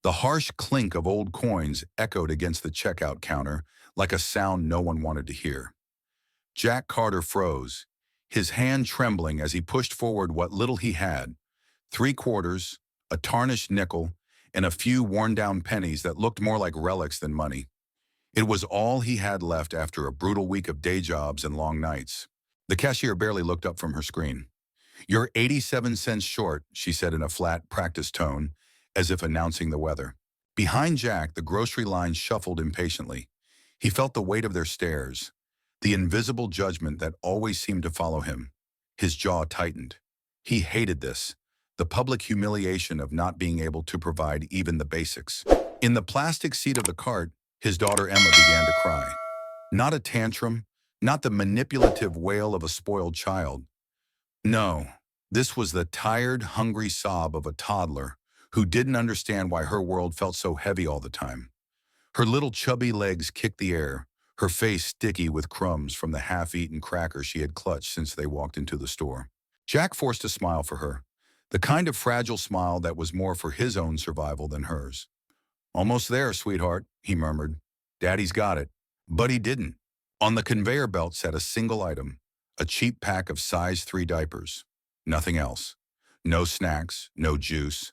The harsh clink of old coins echoed against the checkout counter like a sound no one wanted to hear. Jack Carter froze, his hand trembling as he pushed forward what little he had: 3 quarters, a tarnished nickel, and a few worn-down pennies that looked more like relics than money. It was all he had left after a brutal week of day jobs and long nights. The cashier barely looked up from her screen. "You're 87 cents short," she said in a flat, practiced tone, as if announcing the weather. Behind Jack, the grocery line shuffled impatiently. He felt the weight of their stares, the invisible judgment that always seemed to follow him. His jaw tightened. He hated this, the public humiliation of not being able to provide even the basics. In the plastic seat of the cart, his daughter Emma began to cry. Not a tantrum, not the manipulative wail of a spoiled child. No, this was the tired, hungry sob of a toddler who didn't understand why her world felt so heavy all the time. Her little chubby legs kicked the air, her face sticky with crumbs from the half-eaten cracker she had clutched since they walked into the store. Jack forced a smile for her, the kind of fragile smile that was more for his own survival than hers. "Almost there, sweetheart," he murmured. "Daddy's got it." But he didn't. On the conveyor belt sat a single item, a cheap pack of size 3 diapers. Nothing else. No snacks, no juice,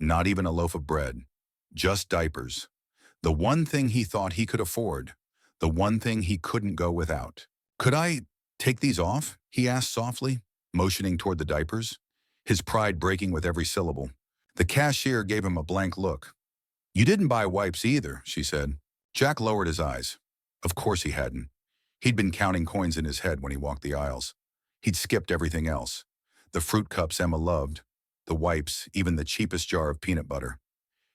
not even a loaf of bread. Just diapers. The one thing he thought he could afford. The one thing he couldn't go without. "Could I take these off?" he asked softly, motioning toward the diapers, his pride breaking with every syllable. The cashier gave him a blank look. "You didn't buy wipes either," she said. Jack lowered his eyes. Of course he hadn't. He'd been counting coins in his head when he walked the aisles. He'd skipped everything else. The fruit cups Emma loved, the wipes, even the cheapest jar of peanut butter.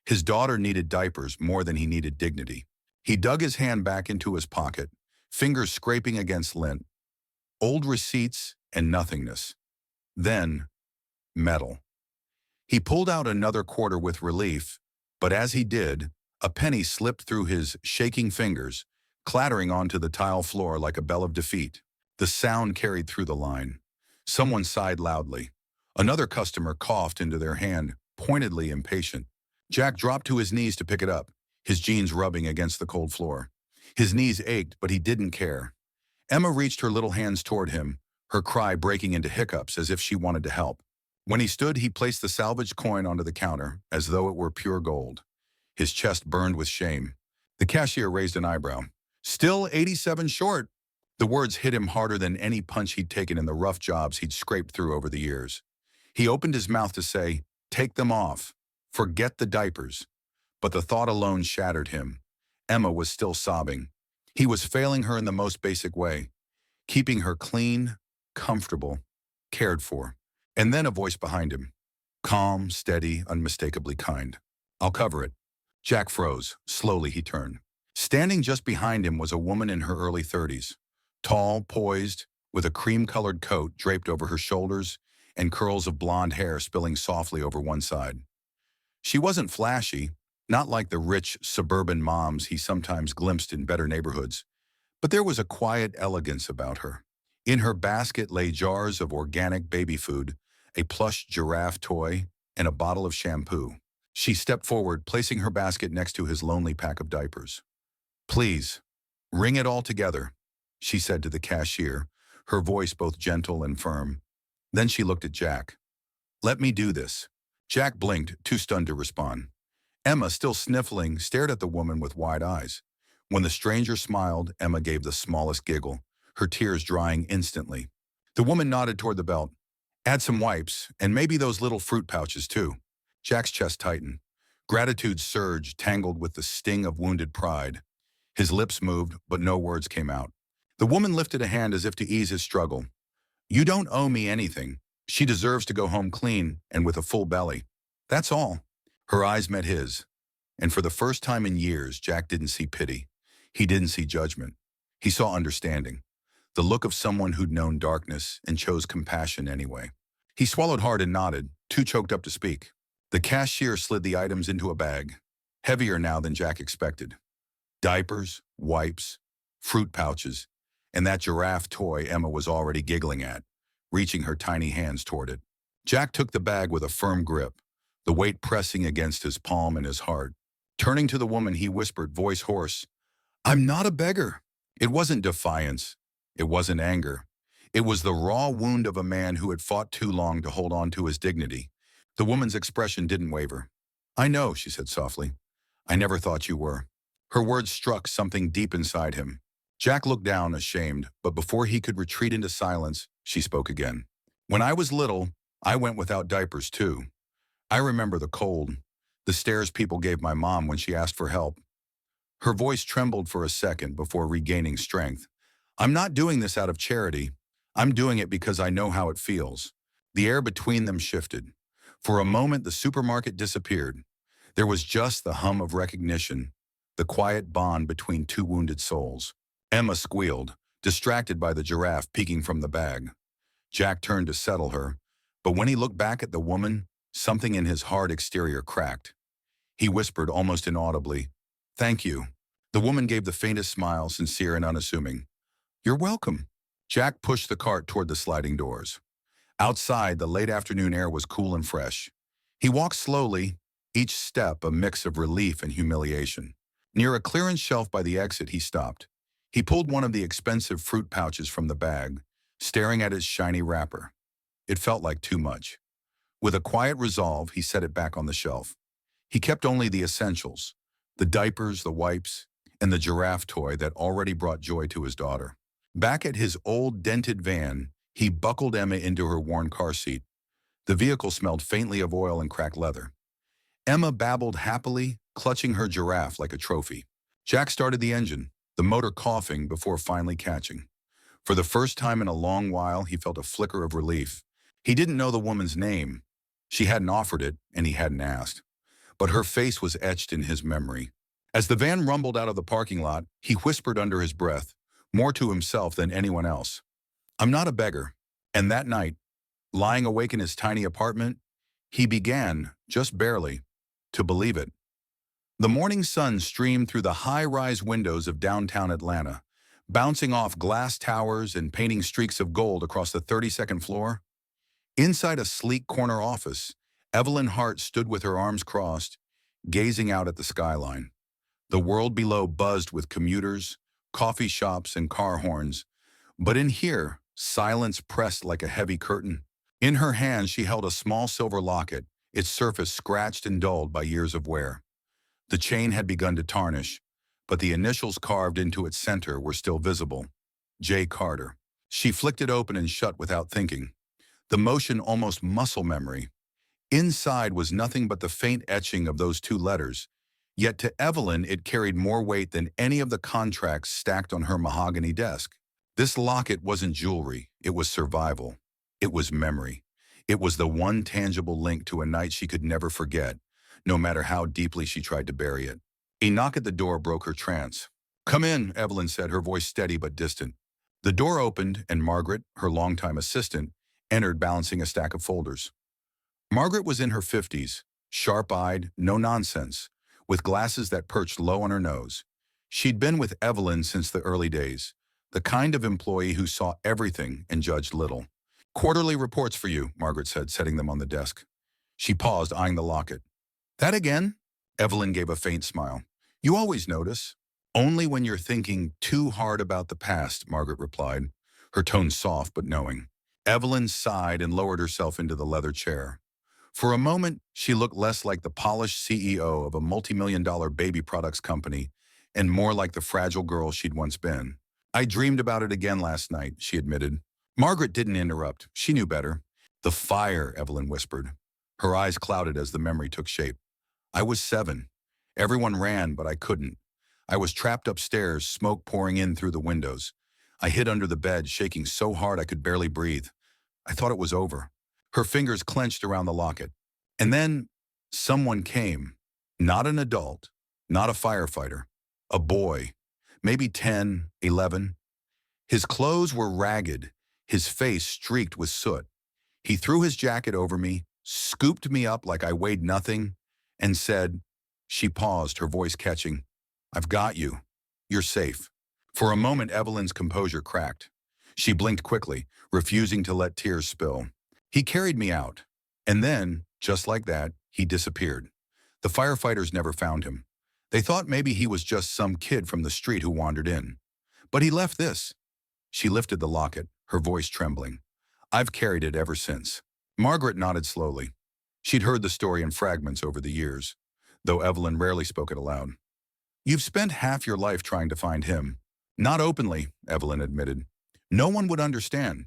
His daughter needed diapers more than he needed dignity. He dug his hand back into his pocket, fingers scraping against lint. Old receipts and nothingness. Then, metal. He pulled out another quarter with relief, but as he did, a penny slipped through his shaking fingers, clattering onto the tile floor like a bell of defeat. The sound carried through the line. Someone sighed loudly. Another customer coughed into their hand, pointedly impatient. Jack dropped to his knees to pick it up, his jeans rubbing against the cold floor. His knees ached, but he didn't care. Emma reached her little hands toward him, her cry breaking into hiccups as if she wanted to help. When he stood, he placed the salvaged coin onto the counter, as though it were pure gold. His chest burned with shame. The cashier raised an eyebrow. "Still 87 short." The words hit him harder than any punch he'd taken in the rough jobs he'd scraped through over the years. He opened his mouth to say, "Take them off. Forget the diapers." But the thought alone shattered him. Emma was still sobbing. He was failing her in the most basic way, keeping her clean, comfortable, cared for. And then a voice behind him. Calm, steady, unmistakably kind. "I'll cover it." Jack froze. Slowly he turned. Standing just behind him was a woman in her early 30s. Tall, poised, with a cream-colored coat draped over her shoulders and curls of blonde hair spilling softly over one side. She wasn't flashy, not like the rich suburban moms he sometimes glimpsed in better neighborhoods, but there was a quiet elegance about her. In her basket lay jars of organic baby food, a plush giraffe toy, and a bottle of shampoo. She stepped forward, placing her basket next to his lonely pack of diapers. "Please, ring it all together," she said to the cashier, her voice both gentle and firm. Then she looked at Jack. "Let me do this." Jack blinked, too stunned to respond. Emma, still sniffling, stared at the woman with wide eyes. When the stranger smiled, Emma gave the smallest giggle, her tears drying instantly. The woman nodded toward the belt. "Add some wipes, and maybe those little fruit pouches too." Jack's chest tightened. Gratitude surged, tangled with the sting of wounded pride. His lips moved, but no words came out. The woman lifted a hand as if to ease his struggle. "You don't owe me anything. She deserves to go home clean and with a full belly. That's all." Her eyes met his, and for the first time in years, Jack didn't see pity. He didn't see judgment. He saw understanding, the look of someone who'd known darkness and chose compassion anyway. He swallowed hard and nodded, too choked up to speak. The cashier slid the items into a bag, heavier now than Jack expected. Diapers, wipes, fruit pouches, and that giraffe toy Emma was already giggling at, reaching her tiny hands toward it. Jack took the bag with a firm grip, the weight pressing against his palm and his heart. Turning to the woman, he whispered, voice hoarse, I'm not a beggar. It wasn't defiance. It wasn't anger. It was the raw wound of a man who had fought too long to hold on to his dignity. The woman's expression didn't waver. I know, she said softly. I never thought you were. Her words struck something deep inside him. Jack looked down, ashamed, but before he could retreat into silence, she spoke again. When I was little, I went without diapers too. I remember the cold, the stares people gave my mom when she asked for help. Her voice trembled for a second before regaining strength. I'm not doing this out of charity. I'm doing it because I know how it feels. The air between them shifted. For a moment, the supermarket disappeared. There was just the hum of recognition, the quiet bond between two wounded souls. Emma squealed, distracted by the giraffe peeking from the bag. Jack turned to settle her, but when he looked back at the woman, something in his hard exterior cracked. He whispered almost inaudibly, Thank you. The woman gave the faintest smile, sincere and unassuming. You're welcome. Jack pushed the cart toward the sliding doors. Outside, the late afternoon air was cool and fresh. He walked slowly, each step a mix of relief and humiliation. Near a clearance shelf by the exit, he stopped. He pulled one of the expensive fruit pouches from the bag, staring at its shiny wrapper. It felt like too much. With a quiet resolve, he set it back on the shelf. He kept only the essentials, the diapers, the wipes, and the giraffe toy that already brought joy to his daughter. Back at his old dented van, he buckled Emma into her worn car seat. The vehicle smelled faintly of oil and cracked leather. Emma babbled happily, clutching her giraffe like a trophy. Jack started the engine, the motor coughing before finally catching. For the first time in a long while, he felt a flicker of relief. He didn't know the woman's name. She hadn't offered it, and he hadn't asked. But her face was etched in his memory. As the van rumbled out of the parking lot, he whispered under his breath, more to himself than anyone else, I'm not a beggar. And that night, lying awake in his tiny apartment, he began, just barely, to believe it. The morning sun streamed through the high-rise windows of downtown Atlanta, bouncing off glass towers and painting streaks of gold across the 32nd floor. Inside a sleek corner office, Evelyn Hart stood with her arms crossed, gazing out at the skyline. The world below buzzed with commuters, coffee shops, and car horns, but in here, silence pressed like a heavy curtain. In her hand, she held a small silver locket, its surface scratched and dulled by years of wear. The chain had begun to tarnish, but the initials carved into its center were still visible. J. Carter. She flicked it open and shut without thinking. The motion almost muscle memory. Inside was nothing but the faint etching of those two letters, yet to Evelyn it carried more weight than any of the contracts stacked on her mahogany desk. This locket wasn't jewelry, it was survival. It was memory. It was the one tangible link to a night she could never forget, no matter how deeply she tried to bury it. A knock at the door broke her trance. Come in, Evelyn said, her voice steady but distant. The door opened, and Margaret, her longtime assistant, entered balancing a stack of folders. Margaret was in her 50s, sharp-eyed, no nonsense, with glasses that perched low on her nose. She'd been with Evelyn since the early days, the kind of employee who saw everything and judged little. Quarterly reports for you, Margaret said, setting them on the desk. She paused, eyeing the locket. That again? Evelyn gave a faint smile. You always notice. Only when you're thinking too hard about the past, Margaret replied, her tone soft but knowing. Evelyn sighed and lowered herself into the leather chair. For a moment, she looked less like the polished CEO of a multi-million-dollar baby products company and more like the fragile girl she'd once been. I dreamed about it again last night, she admitted. Margaret didn't interrupt. She knew better. The fire, Evelyn whispered. Her eyes clouded as the memory took shape. I was 7. Everyone ran, but I couldn't. I was trapped upstairs, smoke pouring in through the windows. I hid under the bed, shaking so hard I could barely breathe. I thought it was over. Her fingers clenched around the locket. And then someone came. Not an adult, not a firefighter. A boy, maybe 10, 11. His clothes were ragged, his face streaked with soot. He threw his jacket over me, scooped me up like I weighed nothing, and said, she paused, her voice catching, I've got you. You're safe. For a moment, Evelyn's composure cracked. She blinked quickly, refusing to let tears spill. He carried me out. And then, just like that, he disappeared. The firefighters never found him. They thought maybe he was just some kid from the street who wandered in. But he left this. She lifted the locket, her voice trembling. I've carried it ever since. Margaret nodded slowly. She'd heard the story in fragments over the years, though Evelyn rarely spoke it aloud. You've spent half your life trying to find him. Not openly, Evelyn admitted. No one would understand.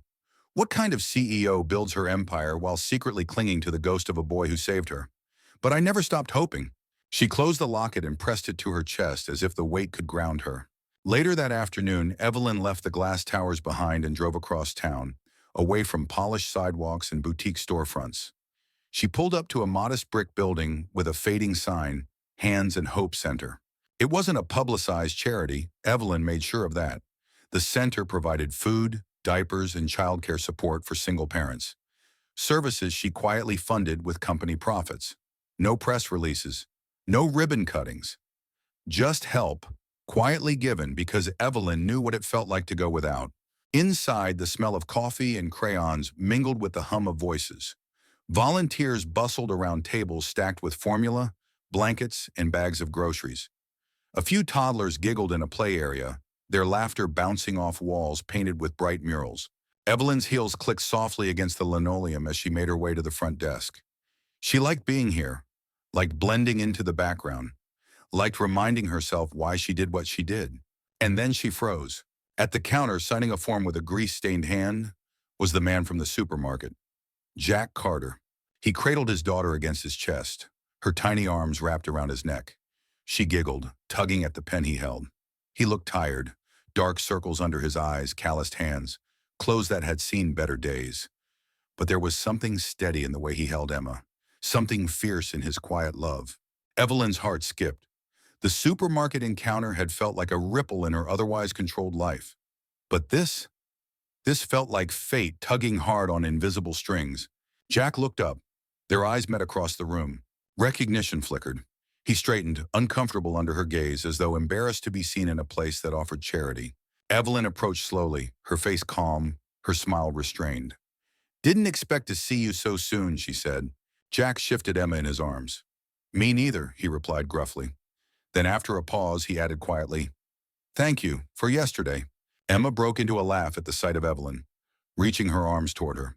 What kind of CEO builds her empire while secretly clinging to the ghost of a boy who saved her? But I never stopped hoping. She closed the locket and pressed it to her chest as if the weight could ground her. Later that afternoon, Evelyn left the glass towers behind and drove across town, away from polished sidewalks and boutique storefronts. She pulled up to a modest brick building with a fading sign, Hands and Hope Center. It wasn't a publicized charity, Evelyn made sure of that. The center provided food, diapers, and childcare support for single parents. Services she quietly funded with company profits. No press releases, no ribbon cuttings. Just help, quietly given because Evelyn knew what it felt like to go without. Inside, the smell of coffee and crayons mingled with the hum of voices. Volunteers bustled around tables stacked with formula, blankets, and bags of groceries. A few toddlers giggled in a play area, their laughter bouncing off walls painted with bright murals. Evelyn's heels clicked softly against the linoleum as she made her way to the front desk. She liked being here, liked blending into the background, liked reminding herself why she did what she did. And then she froze. At the counter, signing a form with a grease-stained hand, was the man from the supermarket. Jack Carter. He cradled his daughter against his chest, her tiny arms wrapped around his neck. She giggled, tugging at the pen he held. He looked tired, dark circles under his eyes, calloused hands, clothes that had seen better days. But there was something steady in the way he held Emma, something fierce in his quiet love. Evelyn's heart skipped. The supermarket encounter had felt like a ripple in her otherwise controlled life. But this felt like fate tugging hard on invisible strings. Jack looked up. Their eyes met across the room. Recognition flickered. He straightened, uncomfortable under her gaze, as though embarrassed to be seen in a place that offered charity. Evelyn approached slowly, her face calm, her smile restrained. Didn't expect to see you so soon, she said. Jack shifted Emma in his arms. Me neither, he replied gruffly. Then after a pause, he added quietly, Thank you, for yesterday. Emma broke into a laugh at the sight of Evelyn, reaching her arms toward her.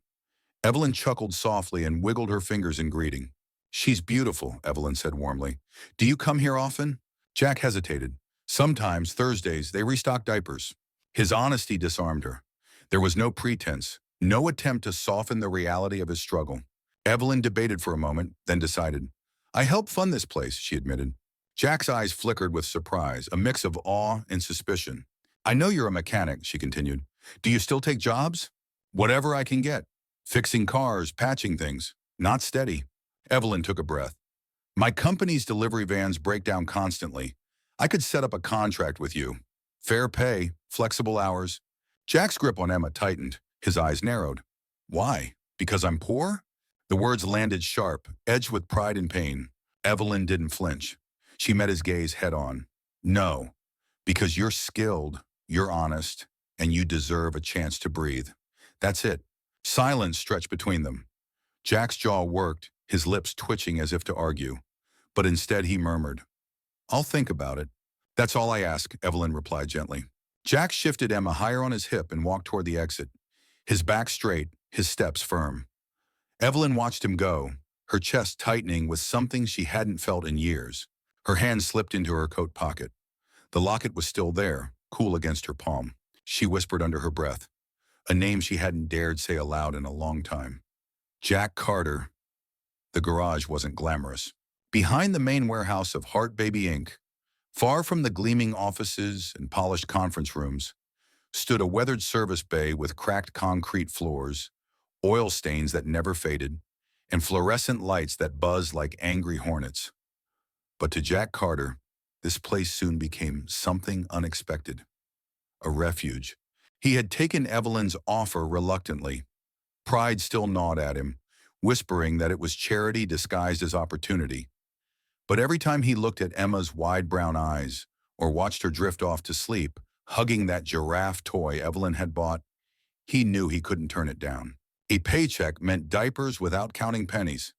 Evelyn chuckled softly and wiggled her fingers in greeting. She's beautiful, Evelyn said warmly. Do you come here often? Jack hesitated. Sometimes, Thursdays, they restock diapers. His honesty disarmed her. There was no pretense, no attempt to soften the reality of his struggle. Evelyn debated for a moment, then decided. I help fund this place, she admitted. Jack's eyes flickered with surprise, a mix of awe and suspicion. I know you're a mechanic, she continued. Do you still take jobs? Whatever I can get. Fixing cars, patching things. Not steady. Evelyn took a breath. My company's delivery vans break down constantly. I could set up a contract with you. Fair pay, flexible hours. Jack's grip on Emma tightened. His eyes narrowed. Why? Because I'm poor? The words landed sharp, edged with pride and pain. Evelyn didn't flinch. She met his gaze head on. No, because you're skilled, you're honest, and you deserve a chance to breathe. That's it. Silence stretched between them. Jack's jaw worked, his lips twitching as if to argue. But instead he murmured, I'll think about it. That's all I ask, Evelyn replied gently. Jack shifted Emma higher on his hip and walked toward the exit, his back straight, his steps firm. Evelyn watched him go, her chest tightening with something she hadn't felt in years. Her hand slipped into her coat pocket. The locket was still there, cool against her palm. She whispered under her breath, a name she hadn't dared say aloud in a long time. Jack Carter. The garage wasn't glamorous. Behind the main warehouse of Heart Baby Inc., far from the gleaming offices and polished conference rooms, stood a weathered service bay with cracked concrete floors, oil stains that never faded, and fluorescent lights that buzzed like angry hornets. But to Jack Carter, this place soon became something unexpected. A refuge. He had taken Evelyn's offer reluctantly. Pride still gnawed at him, whispering that it was charity disguised as opportunity. But every time he looked at Emma's wide brown eyes or watched her drift off to sleep, hugging that giraffe toy Evelyn had bought, he knew he couldn't turn it down. A paycheck meant diapers without counting pennies.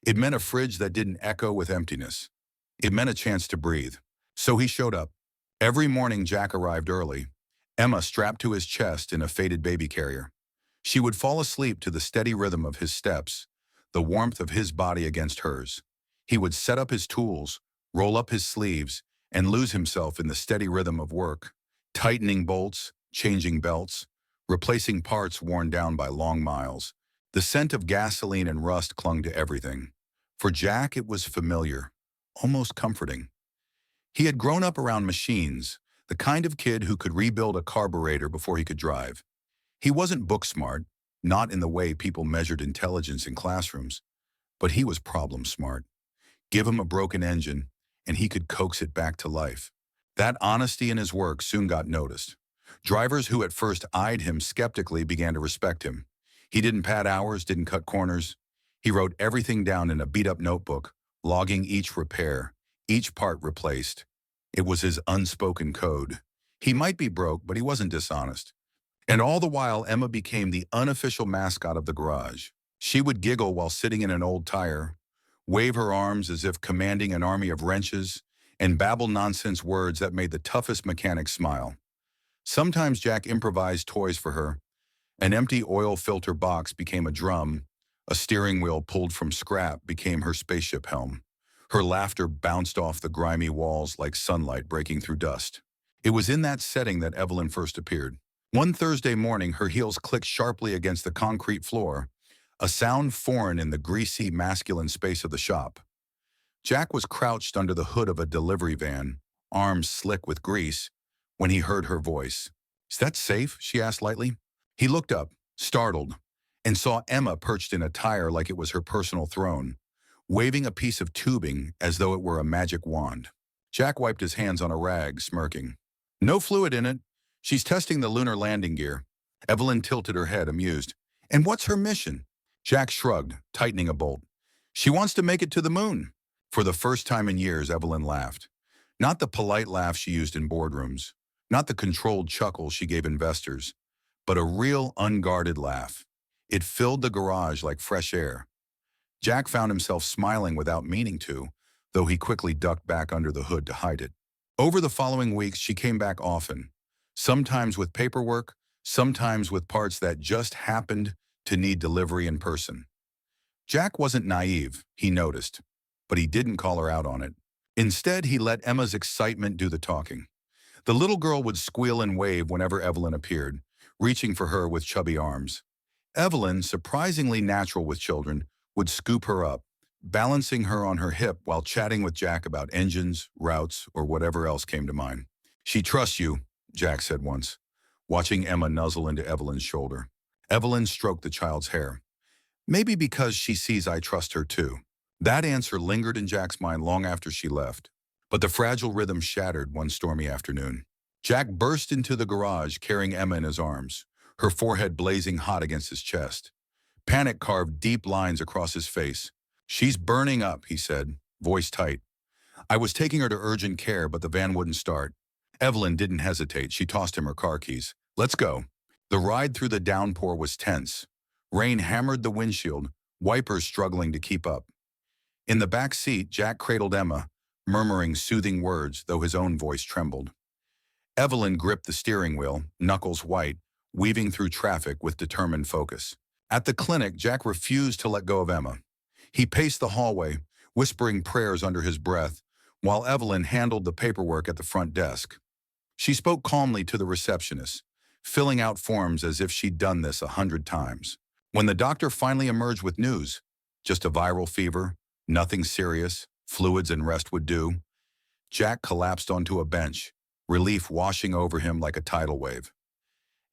It meant a fridge that didn't echo with emptiness. It meant a chance to breathe. So he showed up. Every morning Jack arrived early, Emma strapped to his chest in a faded baby carrier. She would fall asleep to the steady rhythm of his steps, the warmth of his body against hers. He would set up his tools, roll up his sleeves, and lose himself in the steady rhythm of work, tightening bolts, changing belts, replacing parts worn down by long miles. The scent of gasoline and rust clung to everything. For Jack, it was familiar, almost comforting. He had grown up around machines, the kind of kid who could rebuild a carburetor before he could drive. He wasn't book smart, not in the way people measured intelligence in classrooms, but he was problem smart. Give him a broken engine, and he could coax it back to life. That honesty in his work soon got noticed. Drivers who at first eyed him skeptically began to respect him. He didn't pad hours, didn't cut corners. He wrote everything down in a beat-up notebook, logging each repair, each part replaced. It was his unspoken code. He might be broke, but he wasn't dishonest. And all the while, Emma became the unofficial mascot of the garage. She would giggle while sitting in an old tire, wave her arms as if commanding an army of wrenches, and babble nonsense words that made the toughest mechanic smile. Sometimes Jack improvised toys for her. An empty oil filter box became a drum. A steering wheel pulled from scrap became her spaceship helm. Her laughter bounced off the grimy walls like sunlight breaking through dust. It was in that setting that Evelyn first appeared. One Thursday morning, her heels clicked sharply against the concrete floor, a sound foreign in the greasy, masculine space of the shop. Jack was crouched under the hood of a delivery van, arms slick with grease, when he heard her voice. "Is that safe?" she asked lightly. He looked up, startled, and saw Emma perched in a tire like it was her personal throne, waving a piece of tubing as though it were a magic wand. Jack wiped his hands on a rag, smirking. "No fluid in it. She's testing the lunar landing gear." Evelyn tilted her head, amused. "And what's her mission?" Jack shrugged, tightening a bolt. "She wants to make it to the moon." For the first time in years, Evelyn laughed. Not the polite laugh she used in boardrooms, not the controlled chuckle she gave investors, but a real, unguarded laugh. It filled the garage like fresh air. Jack found himself smiling without meaning to, though he quickly ducked back under the hood to hide it. Over the following weeks, she came back often, sometimes with paperwork, sometimes with parts that just happened to need delivery in person. Jack wasn't naive, he noticed, but he didn't call her out on it. Instead, he let Emma's excitement do the talking. The little girl would squeal and wave whenever Evelyn appeared, reaching for her with chubby arms. Evelyn, surprisingly natural with children, would scoop her up, balancing her on her hip while chatting with Jack about engines, routes, or whatever else came to mind. "She trusts you," Jack said once, watching Emma nuzzle into Evelyn's shoulder. Evelyn stroked the child's hair. "Maybe because she sees I trust her too." That answer lingered in Jack's mind long after she left. But the fragile rhythm shattered one stormy afternoon. Jack burst into the garage carrying Emma in his arms, her forehead blazing hot against his chest. Panic carved deep lines across his face. "She's burning up," he said, voice tight. "I was taking her to urgent care, but the van wouldn't start." Evelyn didn't hesitate. She tossed him her car keys. "Let's go." The ride through the downpour was tense. Rain hammered the windshield, wipers struggling to keep up. In the back seat, Jack cradled Emma, murmuring soothing words, though his own voice trembled. Evelyn gripped the steering wheel, knuckles white, weaving through traffic with determined focus. At the clinic, Jack refused to let go of Emma. He paced the hallway, whispering prayers under his breath, while Evelyn handled the paperwork at the front desk. She spoke calmly to the receptionist, filling out forms as if she'd done this 100 times. When the doctor finally emerged with news, just a viral fever, nothing serious, fluids and rest would do, Jack collapsed onto a bench, relief washing over him like a tidal wave.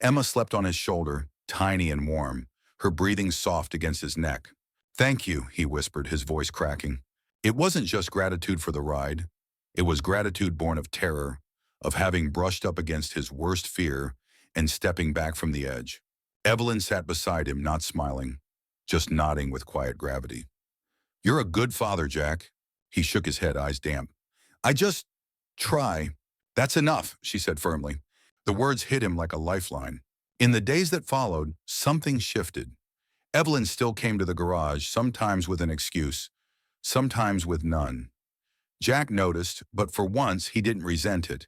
Emma slept on his shoulder, tiny and warm, her breathing soft against his neck. "Thank you," he whispered, his voice cracking. It wasn't just gratitude for the ride. It was gratitude born of terror, of having brushed up against his worst fear and stepping back from the edge. Evelyn sat beside him, not smiling, just nodding with quiet gravity. "You're a good father, Jack." He shook his head, eyes damp. "I just try." "That's enough," she said firmly. The words hit him like a lifeline. In the days that followed, something shifted. Evelyn still came to the garage, sometimes with an excuse. sometimes with none. Jack noticed, but for once he didn't resent it.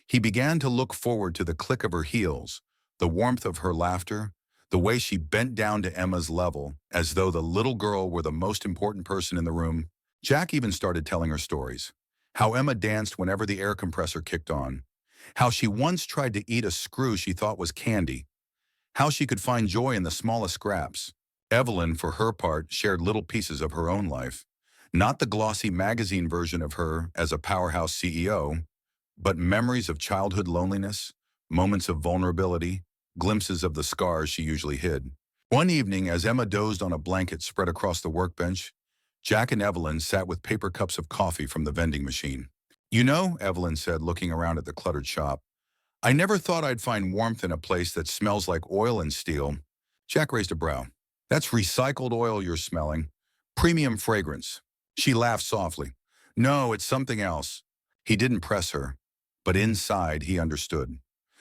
He began to look forward to the click of her heels, the warmth of her laughter, the way she bent down to Emma's level, as though the little girl were the most important person in the room. Jack even started telling her stories. How Emma danced whenever the air compressor kicked on. How she once tried to eat a screw she thought was candy. How she could find joy in the smallest scraps. Evelyn, for her part, shared little pieces of her own life. Not the glossy magazine version of her as a powerhouse CEO, but memories of childhood loneliness, moments of vulnerability, glimpses of the scars she usually hid. One evening, as Emma dozed on a blanket spread across the workbench, Jack and Evelyn sat with paper cups of coffee from the vending machine. "You know," Evelyn said, looking around at the cluttered shop, "I never thought I'd find warmth in a place that smells like oil and steel." Jack raised a brow. "That's recycled oil you're smelling. Premium fragrance." She laughed softly. "No, it's something else." He didn't press her, but inside he understood.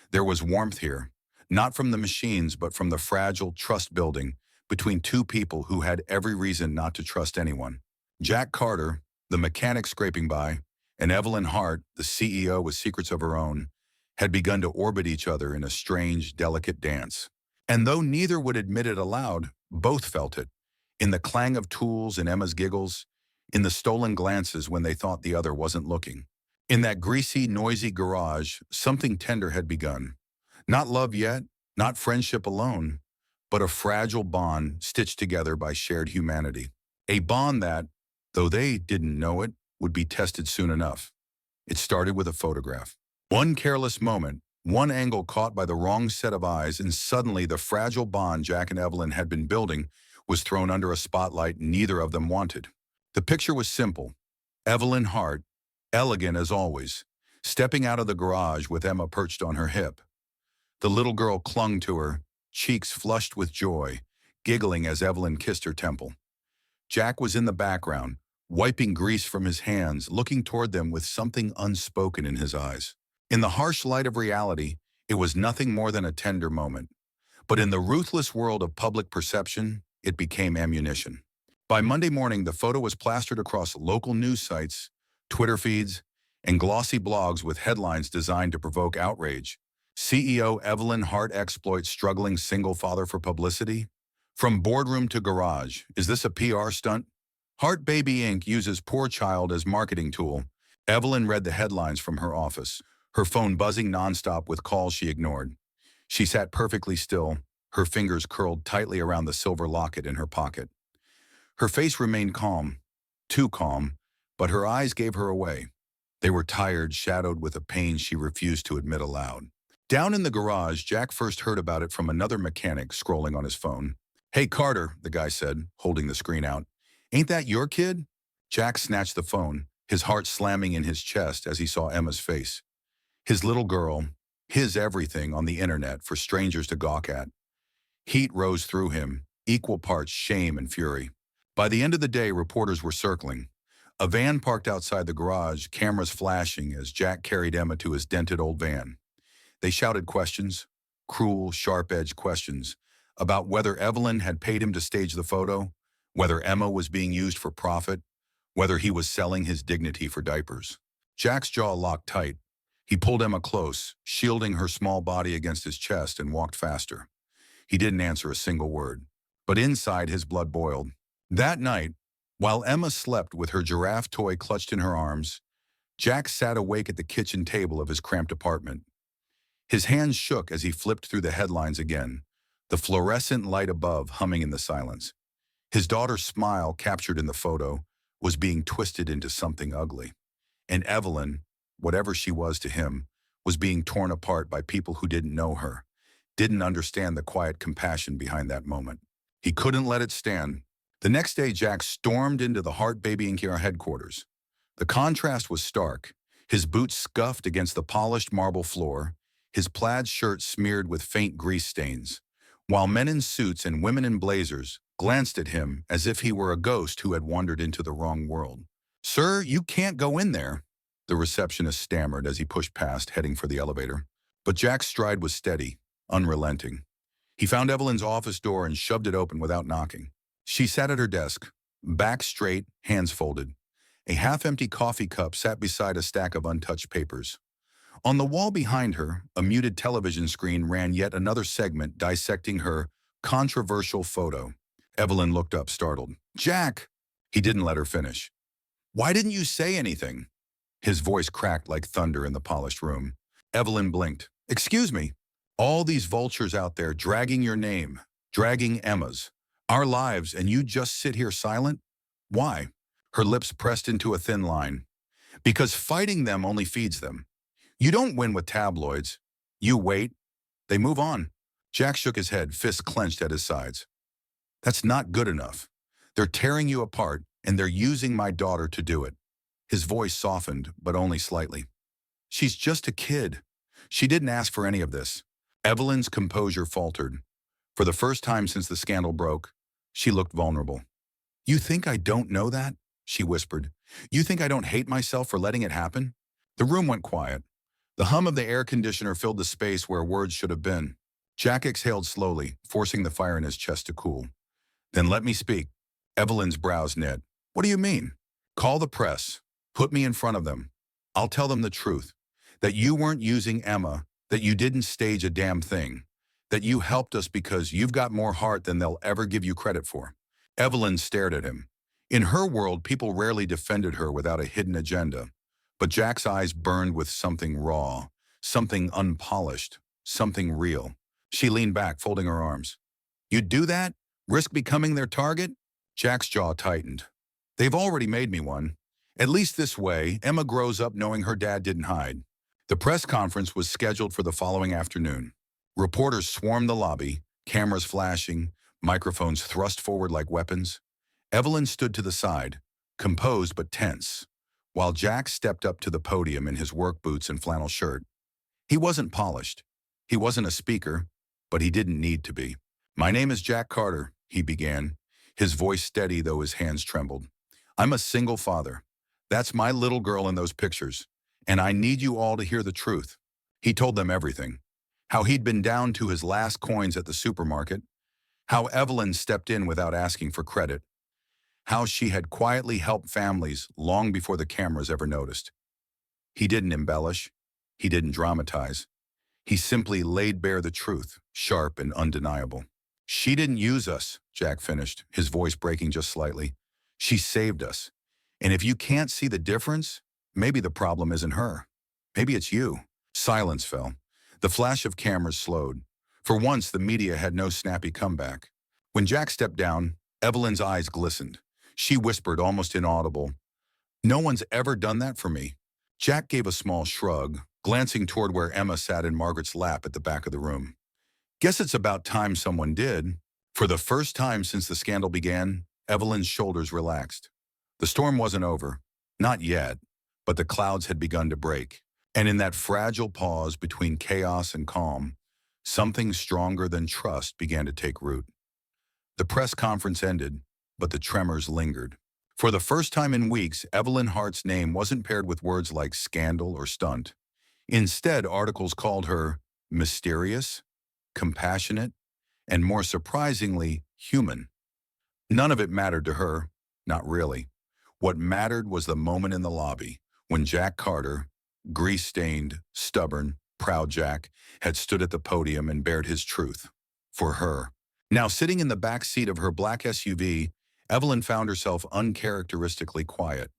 There was warmth here, not from the machines, but from the fragile trust building between two people who had every reason not to trust anyone. Jack Carter, the mechanic scraping by, and Evelyn Hart, the CEO with secrets of her own, had begun to orbit each other in a strange, delicate dance. And though neither would admit it aloud, both felt it, in the clang of tools and Emma's giggles, in the stolen glances when they thought the other wasn't looking. In that greasy, noisy garage, something tender had begun. Not love yet, not friendship alone, but a fragile bond stitched together by shared humanity. A bond that, though they didn't know it, would be tested soon enough. It started with a photograph. One careless moment, one angle caught by the wrong set of eyes, and suddenly the fragile bond Jack and Evelyn had been building was thrown under a spotlight neither of them wanted. The picture was simple. Evelyn Hart, elegant as always, stepping out of the garage with Emma perched on her hip. The little girl clung to her, cheeks flushed with joy, giggling as Evelyn kissed her temple. Jack was in the background, wiping grease from his hands, looking toward them with something unspoken in his eyes. In the harsh light of reality, it was nothing more than a tender moment. But in the ruthless world of public perception, it became ammunition. By Monday morning, the photo was plastered across local news sites, Twitter feeds, and glossy blogs with headlines designed to provoke outrage. CEO Evelyn Hart exploits struggling single father for publicity? From boardroom to garage, is this a PR stunt? Hart Baby Inc. uses poor child as marketing tool. Evelyn read the headlines from her office, her phone buzzing nonstop with calls she ignored. She sat perfectly still, her fingers curled tightly around the silver locket in her pocket. Her face remained calm, too calm, but her eyes gave her away. They were tired, shadowed with a pain she refused to admit aloud. Down in the garage, Jack first heard about it from another mechanic scrolling on his phone. "Hey, Carter," the guy said, holding the screen out. "Ain't that your kid?" Jack snatched the phone, his heart slamming in his chest as he saw Emma's face. His little girl, his everything on the internet for strangers to gawk at. Heat rose through him, equal parts shame and fury. By the end of the day, reporters were circling. A van parked outside the garage, cameras flashing as Jack carried Emma to his dented old van. They shouted questions, cruel, sharp-edged questions, about whether Evelyn had paid him to stage the photo, whether Emma was being used for profit, whether he was selling his dignity for diapers. Jack's jaw locked tight. He pulled Emma close, shielding her small body against his chest, and walked faster. He didn't answer a single word, but inside his blood boiled. That night, while Emma slept with her giraffe toy clutched in her arms, Jack sat awake at the kitchen table of his cramped apartment. His hands shook as he flipped through the headlines again, the fluorescent light above humming in the silence. His daughter's smile, captured in the photo, was being twisted into something ugly. And Evelyn, whatever she was to him, was being torn apart by people who didn't know her, didn't understand the quiet compassion behind that moment. He couldn't let it stand. The next day, Jack stormed into the Hart Baby Inc. headquarters. The contrast was stark, his boots scuffed against the polished marble floor, his plaid shirt smeared with faint grease stains, while men in suits and women in blazers glanced at him as if he were a ghost who had wandered into the wrong world. "Sir, you can't go in there," the receptionist stammered as he pushed past, heading for the elevator. But Jack's stride was steady, unrelenting. He found Evelyn's office door and shoved it open without knocking. She sat at her desk, back straight, hands folded. A half-empty coffee cup sat beside a stack of untouched papers. On the wall behind her, a muted television screen ran yet another segment dissecting her controversial photo. Evelyn looked up, startled. "Jack!" He didn't let her finish. "Why didn't you say anything?" His voice cracked like thunder in the polished room. Evelyn blinked. "Excuse me. All these vultures out there dragging your name, dragging Emma's, our lives, and you just sit here silent? Why?" Her lips pressed into a thin line. "Because fighting them only feeds them. You don't win with tabloids. You wait. They move on." Jack shook his head, fists clenched at his sides. "That's not good enough. They're tearing you apart, and they're using my daughter to do it." His voice softened, but only slightly. "She's just a kid. She didn't ask for any of this." Evelyn's composure faltered. For the first time since the scandal broke, she looked vulnerable. "You think I don't know that?" she whispered. "You think I don't hate myself for letting it happen?" The room went quiet. The hum of the air conditioner filled the space where words should have been. Jack exhaled slowly, forcing the fire in his chest to cool. "Then let me speak." Evelyn's brows knit. "What do you mean?" "Call the press. Put me in front of them. I'll tell them the truth. That you weren't using Emma, that you didn't stage a damn thing, that you helped us because you've got more heart than they'll ever give you credit for." Evelyn stared at him. In her world, people rarely defended her without a hidden agenda. But Jack's eyes burned with something raw, something unpolished, something real. She leaned back, folding her arms. "You'd do that? Risk becoming their target?" Jack's jaw tightened. "They've already made me one. At least this way, Emma grows up knowing her dad didn't hide." The press conference was scheduled for the following afternoon. Reporters swarmed the lobby, cameras flashing, microphones thrust forward like weapons. Evelyn stood to the side, composed but tense, while Jack stepped up to the podium in his work boots and flannel shirt. He wasn't polished. He wasn't a speaker, but he didn't need to be. "My name is Jack Carter," he began, his voice steady though his hands trembled. "I'm a single father. That's my little girl in those pictures, and I need you all to hear the truth." He told them everything. How he'd been down to his last coins at the supermarket, how Evelyn stepped in without asking for credit, how she had quietly helped families long before the cameras ever noticed. He didn't embellish. He didn't dramatize. He simply laid bare the truth, sharp and undeniable. "She didn't use us," Jack finished, his voice breaking just slightly. "She saved us. And if you can't see the difference, maybe the problem isn't her. Maybe it's you." Silence fell. The flash of cameras slowed. For once, the media had no snappy comeback. When Jack stepped down, Evelyn's eyes glistened. She whispered, almost inaudible, "No one's ever done that for me." Jack gave a small shrug, glancing toward where Emma sat in Margaret's lap at the back of the room. "Guess it's about time someone did." For the first time since the scandal began, Evelyn's shoulders relaxed. The storm wasn't over. Not yet, but the clouds had begun to break. And in that fragile pause between chaos and calm, something stronger than trust began to take root. The press conference ended, but the tremors lingered. For the first time in weeks, Evelyn Hart's name wasn't paired with words like scandal or stunt. Instead, articles called her mysterious, compassionate, and more surprisingly, human. None of it mattered to her, not really. What mattered was the moment in the lobby, when Jack Carter, grease-stained, stubborn, proud Jack, had stood at the podium and bared his truth. For her. Now sitting in the back seat of her black SUV, Evelyn found herself uncharacteristically quiet.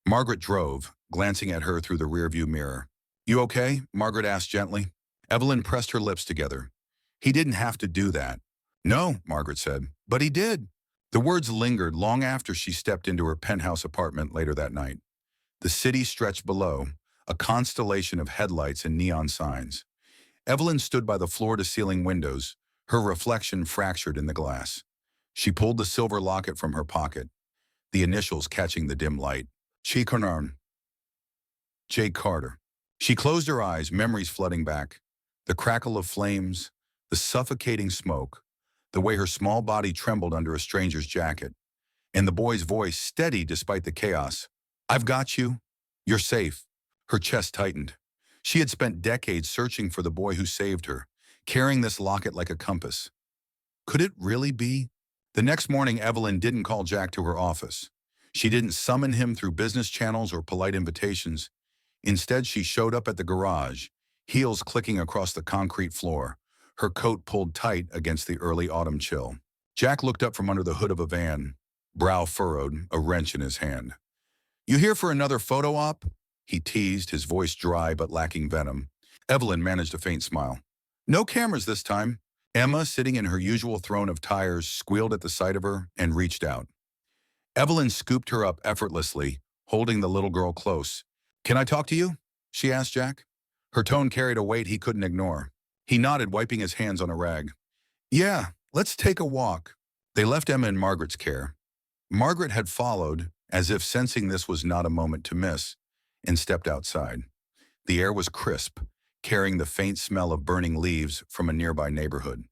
Margaret drove, glancing at her through the rearview mirror. "You okay?" Margaret asked gently. Evelyn pressed her lips together. "He didn't have to do that." "No," Margaret said, "but he did." The words lingered long after she stepped into her penthouse apartment later that night. The city stretched below, a constellation of headlights and neon signs. Evelyn stood by the floor-to-ceiling windows, her reflection fractured in the glass. She pulled the silver locket from her pocket, the initials catching the dim light. Chiconarn. J. Carter. She closed her eyes, memories flooding back. The crackle of flames, the suffocating smoke, the way her small body trembled under a stranger's jacket, and the boy's voice steady despite the chaos. "I've got you. You're safe." Her chest tightened. She had spent decades searching for the boy who saved her, carrying this locket like a compass. Could it really be? The next morning, Evelyn didn't call Jack to her office. She didn't summon him through business channels or polite invitations. Instead, she showed up at the garage, heels clicking across the concrete floor, her coat pulled tight against the early autumn chill. Jack looked up from under the hood of a van, brow furrowed, a wrench in his hand. "You here for another photo op?" He teased, his voice dry but lacking venom. Evelyn managed a faint smile. "No cameras this time." Emma, sitting in her usual throne of tires, squealed at the sight of her and reached out. Evelyn scooped her up effortlessly, holding the little girl close. "Can I talk to you?" she asked Jack. Her tone carried a weight he couldn't ignore. He nodded, wiping his hands on a rag. "Yeah, let's take a walk." They left Emma in Margaret's care. Margaret had followed, as if sensing this was not a moment to miss, and stepped outside. The air was crisp, carrying the faint smell of burning leaves from a nearby neighborhood.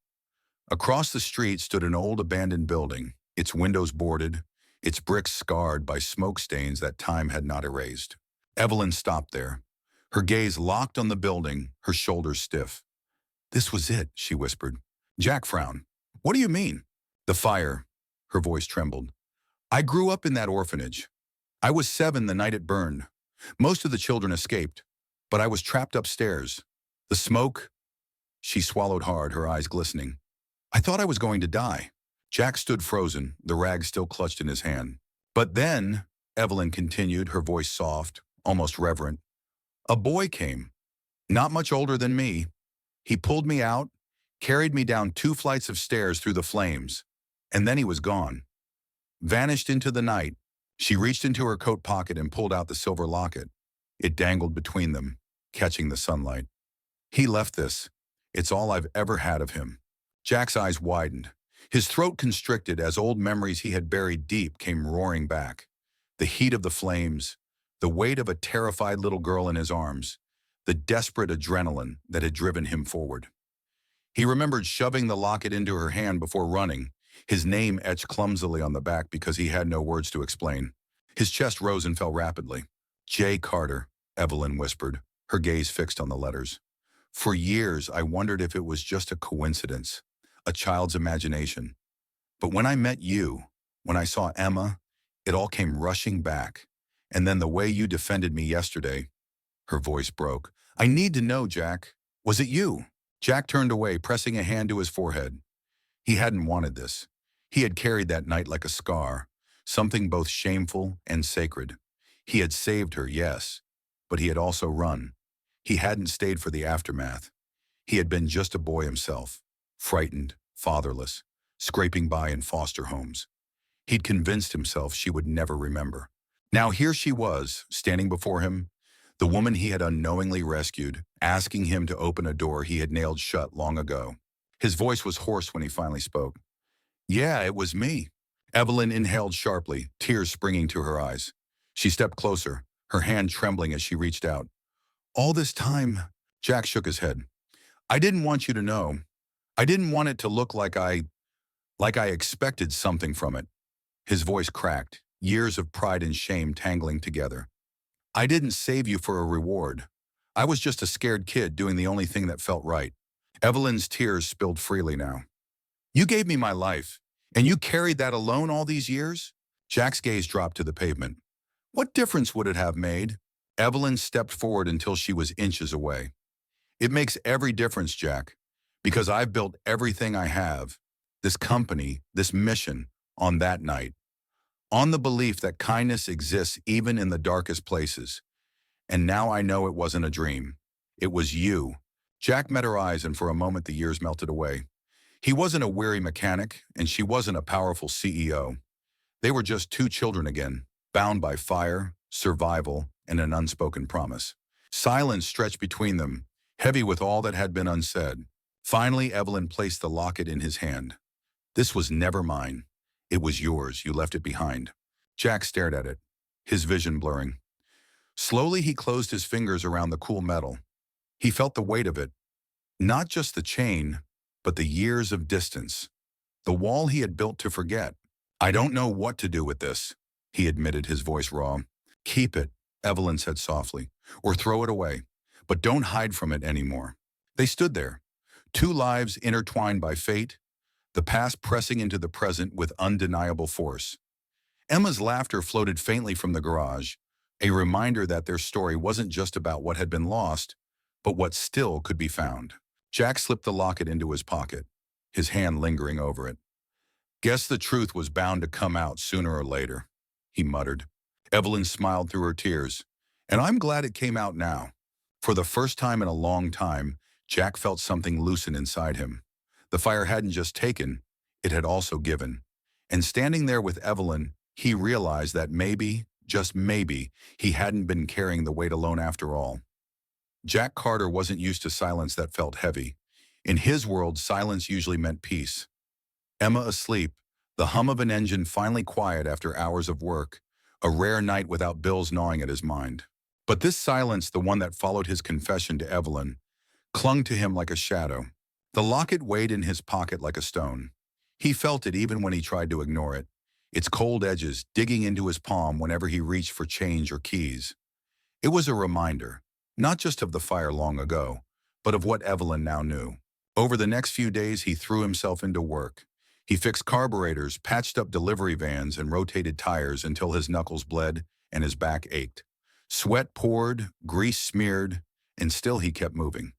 Across the street stood an old abandoned building, its windows boarded, its bricks scarred by smoke stains that time had not erased. Evelyn stopped there, her gaze locked on the building, her shoulders stiff. "This was it," she whispered. Jack frowned. "What do you mean?" "The fire." Her voice trembled. "I grew up in that orphanage. I was 7 the night it burned. Most of the children escaped, but I was trapped upstairs. The smoke..." She swallowed hard, her eyes glistening. "I thought I was going to die." Jack stood frozen, the rag still clutched in his hand. "But then," Evelyn continued, her voice soft, almost reverent, "a boy came, not much older than me. He pulled me out, carried me down 2 flights of stairs through the flames, and then he was gone. Vanished into the night." She reached into her coat pocket and pulled out the silver locket. It dangled between them, catching the sunlight. "He left this. It's all I've ever had of him." Jack's eyes widened. His throat constricted as old memories he had buried deep came roaring back. The heat of the flames, the weight of a terrified little girl in his arms, the desperate adrenaline that had driven him forward. He remembered shoving the locket into her hand before running, his name etched clumsily on the back because he had no words to explain. His chest rose and fell rapidly. "J. Carter," Evelyn whispered, her gaze fixed on the letters. "For years, I wondered if it was just a coincidence, a child's imagination. But when I met you, when I saw Emma, it all came rushing back. And then the way you defended me yesterday..." Her voice broke. "I need to know, Jack. Was it you?" Jack turned away, pressing a hand to his forehead. He hadn't wanted this. He had carried that night like a scar, something both shameful and sacred. He had saved her, yes, but he had also run. He hadn't stayed for the aftermath. He had been just a boy himself, frightened, fatherless, scraping by in foster homes. He'd convinced himself she would never remember. Now here she was, standing before him, the woman he had unknowingly rescued, asking him to open a door he had nailed shut long ago. His voice was hoarse when he finally spoke. "Yeah, it was me." Evelyn inhaled sharply, tears springing to her eyes. She stepped closer, her hand trembling as she reached out. "All this time..." Jack shook his head. "I didn't want you to know. I didn't want it to look like I expected something from it." His voice cracked, years of pride and shame tangling together. "I didn't save you for a reward. I was just a scared kid doing the only thing that felt right." Evelyn's tears spilled freely now. "You gave me my life, and you carried that alone all these years?" Jack's gaze dropped to the pavement. "What difference would it have made?" Evelyn stepped forward until she was inches away. "It makes every difference, Jack, because I've built everything I have, this company, this mission, on that night. On the belief that kindness exists even in the darkest places. And now I know it wasn't a dream. It was you." Jack met her eyes, and for a moment the years melted away. He wasn't a weary mechanic, and she wasn't a powerful CEO. They were just 2 children again, bound by fire, survival, and an unspoken promise. Silence stretched between them, heavy with all that had been unsaid. Finally, Evelyn placed the locket in his hand. "This was never mine. It was yours. You left it behind." Jack stared at it, his vision blurring. Slowly, he closed his fingers around the cool metal. He felt the weight of it. Not just the chain, but the years of distance. The wall he had built to forget. "I don't know what to do with this," he admitted, his voice raw. "Keep it," Evelyn said softly, "or throw it away. But don't hide from it anymore." They stood there, 2 lives intertwined by fate, the past pressing into the present with undeniable force. Emma's laughter floated faintly from the garage, a reminder that their story wasn't just about what had been lost, but what still could be found. Jack slipped the locket into his pocket, his hand lingering over it. Guess the truth was bound to come out sooner or later, he muttered. Evelyn smiled through her tears. And I'm glad it came out now. For the first time in a long time, Jack felt something loosen inside him. The fire hadn't just taken, it had also given. And standing there with Evelyn, he realized that maybe, just maybe, he hadn't been carrying the weight alone after all. Jack Carter wasn't used to silence that felt heavy. In his world, silence usually meant peace. Emma asleep, the hum of an engine finally quiet after hours of work, a rare night without bills gnawing at his mind. But this silence, the one that followed his confession to Evelyn, clung to him like a shadow. The locket weighed in his pocket like a stone. He felt it even when he tried to ignore it, its cold edges digging into his palm whenever he reached for change or keys. It was a reminder, not just of the fire long ago, but of what Evelyn now knew. Over the next few days, he threw himself into work. He fixed carburetors, patched up delivery vans, and rotated tires until his knuckles bled and his back ached. Sweat poured, grease smeared, and still he kept moving.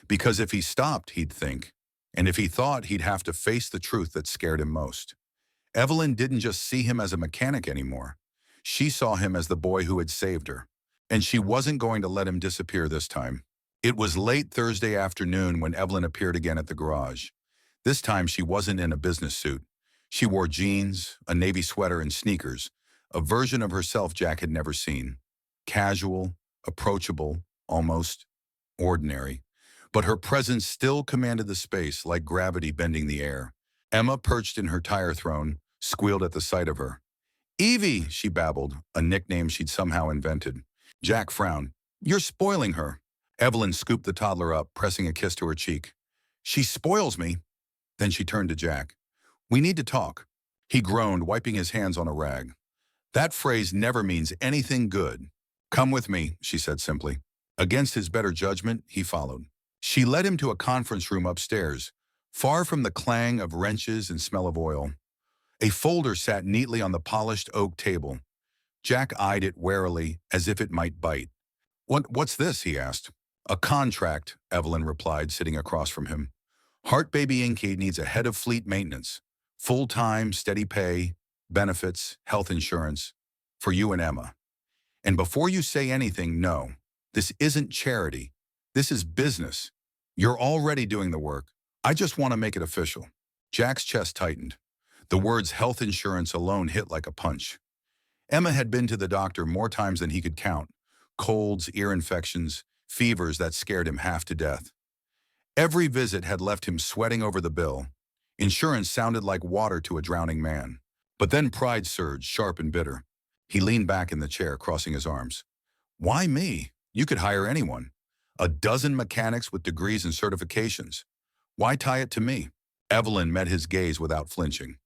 Because if he stopped, he'd think. And if he thought, he'd have to face the truth that scared him most. Evelyn didn't just see him as a mechanic anymore. She saw him as the boy who had saved her. And she wasn't going to let him disappear this time. It was late Thursday afternoon when Evelyn appeared again at the garage. This time she wasn't in a business suit. She wore jeans, a navy sweater, and sneakers, a version of herself Jack had never seen. Casual, approachable, almost ordinary. But her presence still commanded the space like gravity bending the air. Emma, perched in her tire throne, squealed at the sight of her. "Evie," she babbled, a nickname she'd somehow invented. Jack frowned. "You're spoiling her." Evelyn scooped the toddler up, pressing a kiss to her cheek. "She spoils me." Then she turned to Jack. "We need to talk." He groaned, wiping his hands on a rag. "That phrase never means anything good." "Come with me," she said simply. Against his better judgment, he followed. She led him to a conference room upstairs, far from the clang of wrenches and smell of oil. A folder sat neatly on the polished oak table. Jack eyed it warily, as if it might bite. What's this?" he asked. "A contract," Evelyn replied, sitting across from him. "Heart Baby Inc. needs a head of fleet maintenance. Full-time, steady pay, benefits, health insurance. For you and Emma. And before you say anything, no. This isn't charity. This is business. You're already doing the work. I just want to make it official." Jack's chest tightened. The words health insurance alone hit like a punch. Emma had been to the doctor more times than he could count. Colds, ear infections, fevers that scared him half to death. Every visit had left him sweating over the bill. Insurance sounded like water to a drowning man. But then pride surged, sharp and bitter. He leaned back in the chair, crossing his arms. "Why me? You could hire anyone. A dozen mechanics with degrees and certifications. Why tie it to me?" Evelyn met his gaze without flinching.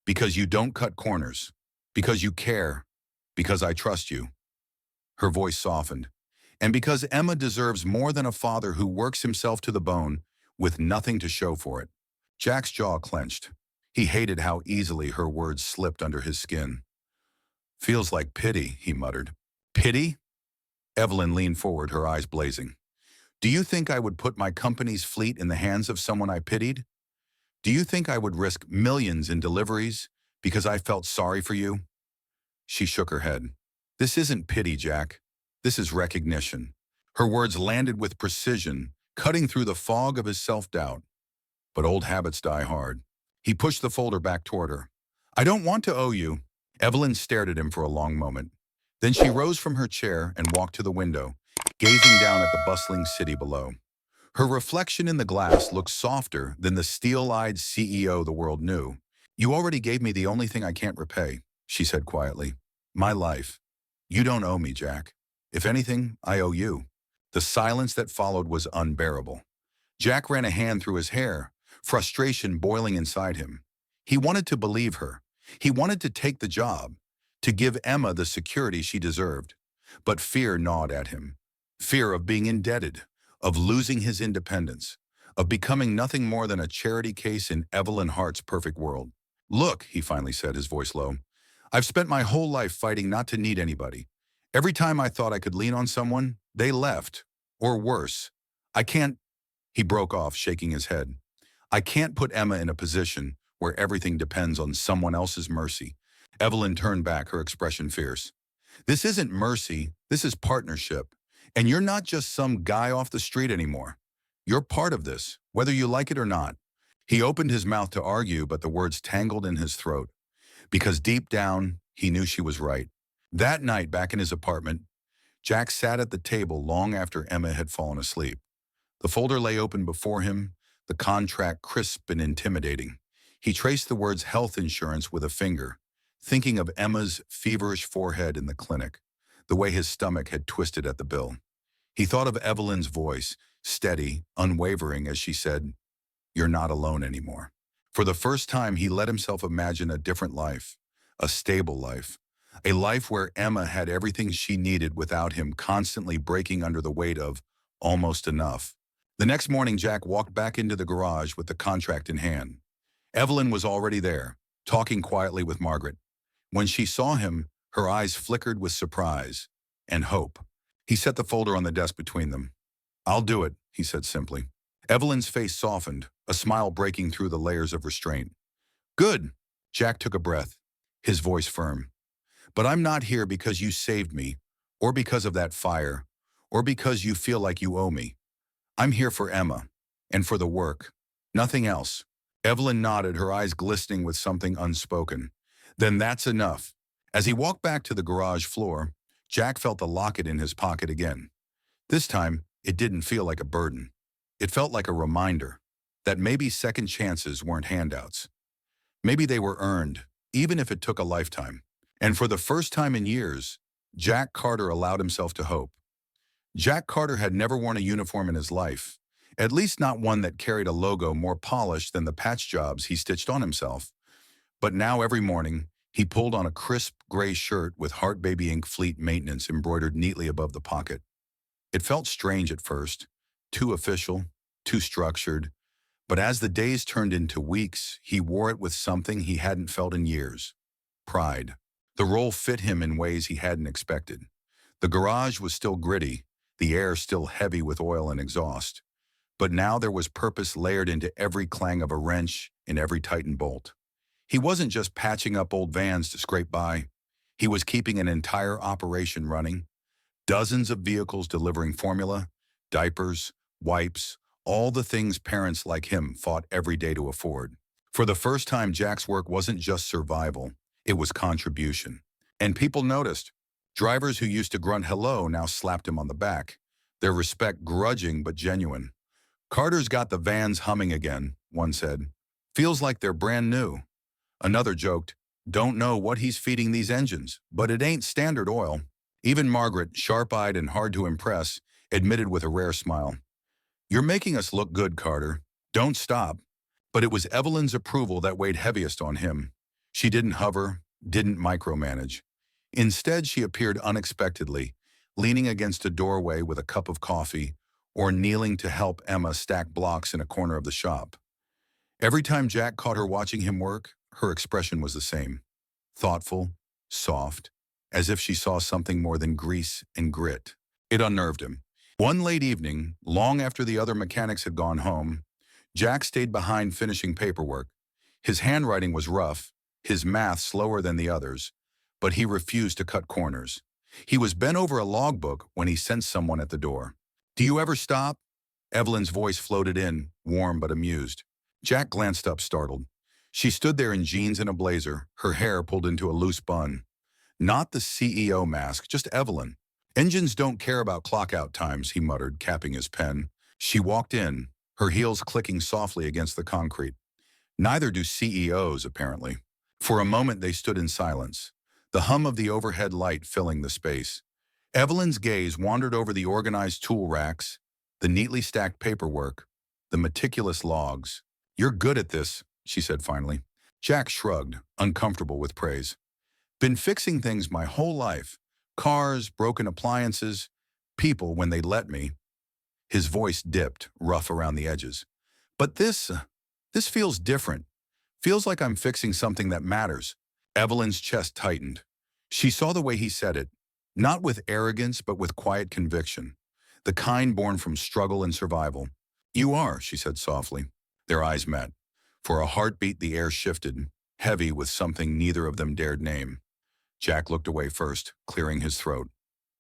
"Because you don't cut corners. Because you care. Because I trust you." Her voice softened. "And because Emma deserves more than a father who works himself to the bone with nothing to show for it." Jack's jaw clenched. He hated how easily her words slipped under his skin. "Feels like pity," he muttered. "Pity?" Evelyn leaned forward, her eyes blazing. "Do you think I would put my company's fleet in the hands of someone I pitied? Do you think I would risk millions in deliveries because I felt sorry for you?" She shook her head. "This isn't pity, Jack. This is recognition." Her words landed with precision, cutting through the fog of his self-doubt. But old habits die hard. He pushed the folder back toward her. "I don't want to owe you." Evelyn stared at him for a long moment. Then she rose from her chair and walked to the window, gazing down at the bustling city below. Her reflection in the glass looked softer than the steel-eyed CEO the world knew. "You already gave me the only thing I can't repay," she said quietly. "My life. You don't owe me, Jack. If anything, I owe you." The silence that followed was unbearable. Jack ran a hand through his hair, frustration boiling inside him. He wanted to believe her. He wanted to take the job, to give Emma the security she deserved. But fear gnawed at him. Fear of being indebted, of losing his independence, of becoming nothing more than a charity case in Evelyn Hart's perfect world. Look, he finally said, his voice low. I've spent my whole life fighting not to need anybody. Every time I thought I could lean on someone, they left. Or worse. I can't, he broke off, shaking his head. I can't put Emma in a position where everything depends on someone else's mercy. Evelyn turned back, her expression fierce. This isn't mercy, this is partnership. And you're not just some guy off the street anymore. You're part of this, whether you like it or not. He opened his mouth to argue, but the words tangled in his throat. Because deep down, he knew she was right. That night, back in his apartment, Jack sat at the table long after Emma had fallen asleep. The folder lay open before him, the contract crisp and intimidating. He traced the words health insurance with a finger, thinking of Emma's feverish forehead in the clinic, the way his stomach had twisted at the bill. He thought of Evelyn's voice, steady, unwavering, as she said, "You're not alone anymore." For the first time, he let himself imagine a different life, a stable life, a life where Emma had everything she needed without him constantly breaking under the weight of almost enough. The next morning, Jack walked back into the garage with the contract in hand. Evelyn was already there, talking quietly with Margaret. When she saw him, her eyes flickered with surprise and hope. He set the folder on the desk between them. "I'll do it," he said simply. Evelyn's face softened, a smile breaking through the layers of restraint. "Good." Jack took a breath, his voice firm. "But I'm not here because you saved me, or because of that fire, or because you feel like you owe me. I'm here for Emma, and for the work. Nothing else." Evelyn nodded, her eyes glistening with something unspoken. "Then that's enough." As he walked back to the garage floor, Jack felt the locket in his pocket again. This time, it didn't feel like a burden. It felt like a reminder that maybe second chances weren't handouts. Maybe they were earned, even if it took a lifetime. And for the first time in years, Jack Carter allowed himself to hope. Jack Carter had never worn a uniform in his life, at least not one that carried a logo more polished than the patch jobs he stitched on himself. But now every morning, he pulled on a crisp gray shirt with Heart Baby Ink Fleet Maintenance embroidered neatly above the pocket. It felt strange at first, too official, too structured, but as the days turned into weeks, he wore it with something he hadn't felt in years: pride. The role fit him in ways he hadn't expected. The garage was still gritty, the air still heavy with oil and exhaust, but now there was purpose layered into every clang of a wrench in every tightened bolt. He wasn't just patching up old vans to scrape by. He was keeping an entire operation running, dozens of vehicles delivering formula, diapers, wipes, all the things parents like him fought every day to afford. For the first time, Jack's work wasn't just survival, it was contribution. And people noticed. Drivers who used to grunt hello now slapped him on the back, their respect grudging but genuine. "Carter's got the vans humming again," one said. "Feels like they're brand new." Another joked, "Don't know what he's feeding these engines, but it ain't standard oil." Even Margaret, sharp-eyed and hard to impress, admitted with a rare smile, "You're making us look good, Carter. Don't stop." But it was Evelyn's approval that weighed heaviest on him. She didn't hover, didn't micromanage. Instead, she appeared unexpectedly, leaning against a doorway with a cup of coffee, or kneeling to help Emma stack blocks in a corner of the shop. Every time Jack caught her watching him work, her expression was the same: thoughtful, soft, as if she saw something more than grease and grit. It unnerved him. One late evening, long after the other mechanics had gone home, Jack stayed behind finishing paperwork. His handwriting was rough, his math slower than the others, but he refused to cut corners. He was bent over a logbook when he sensed someone at the door. "Do you ever stop?" Evelyn's voice floated in, warm but amused. Jack glanced up, startled. She stood there in jeans and a blazer, her hair pulled into a loose bun. Not the CEO mask, just Evelyn. "Engines don't care about clock-out times," he muttered, capping his pen. She walked in, her heels clicking softly against the concrete. Neither do CEOs, apparently. For a moment they stood in silence, the hum of the overhead light filling the space. Evelyn's gaze wandered over the organized tool racks, the neatly stacked paperwork, the meticulous logs. "You're good at this," she said finally. Jack shrugged, uncomfortable with praise. "Been fixing things my whole life. Cars, broken appliances, people when they let me." His voice dipped, rough around the edges. But this feels different. Feels like I'm fixing something that matters. Evelyn's chest tightened. She saw the way he said it, not with arrogance, but with quiet conviction, the kind born from struggle and survival. You are, she said softly. Their eyes met. For a heartbeat, the air shifted, heavy with something neither of them dared name. Jack looked away first, clearing his throat.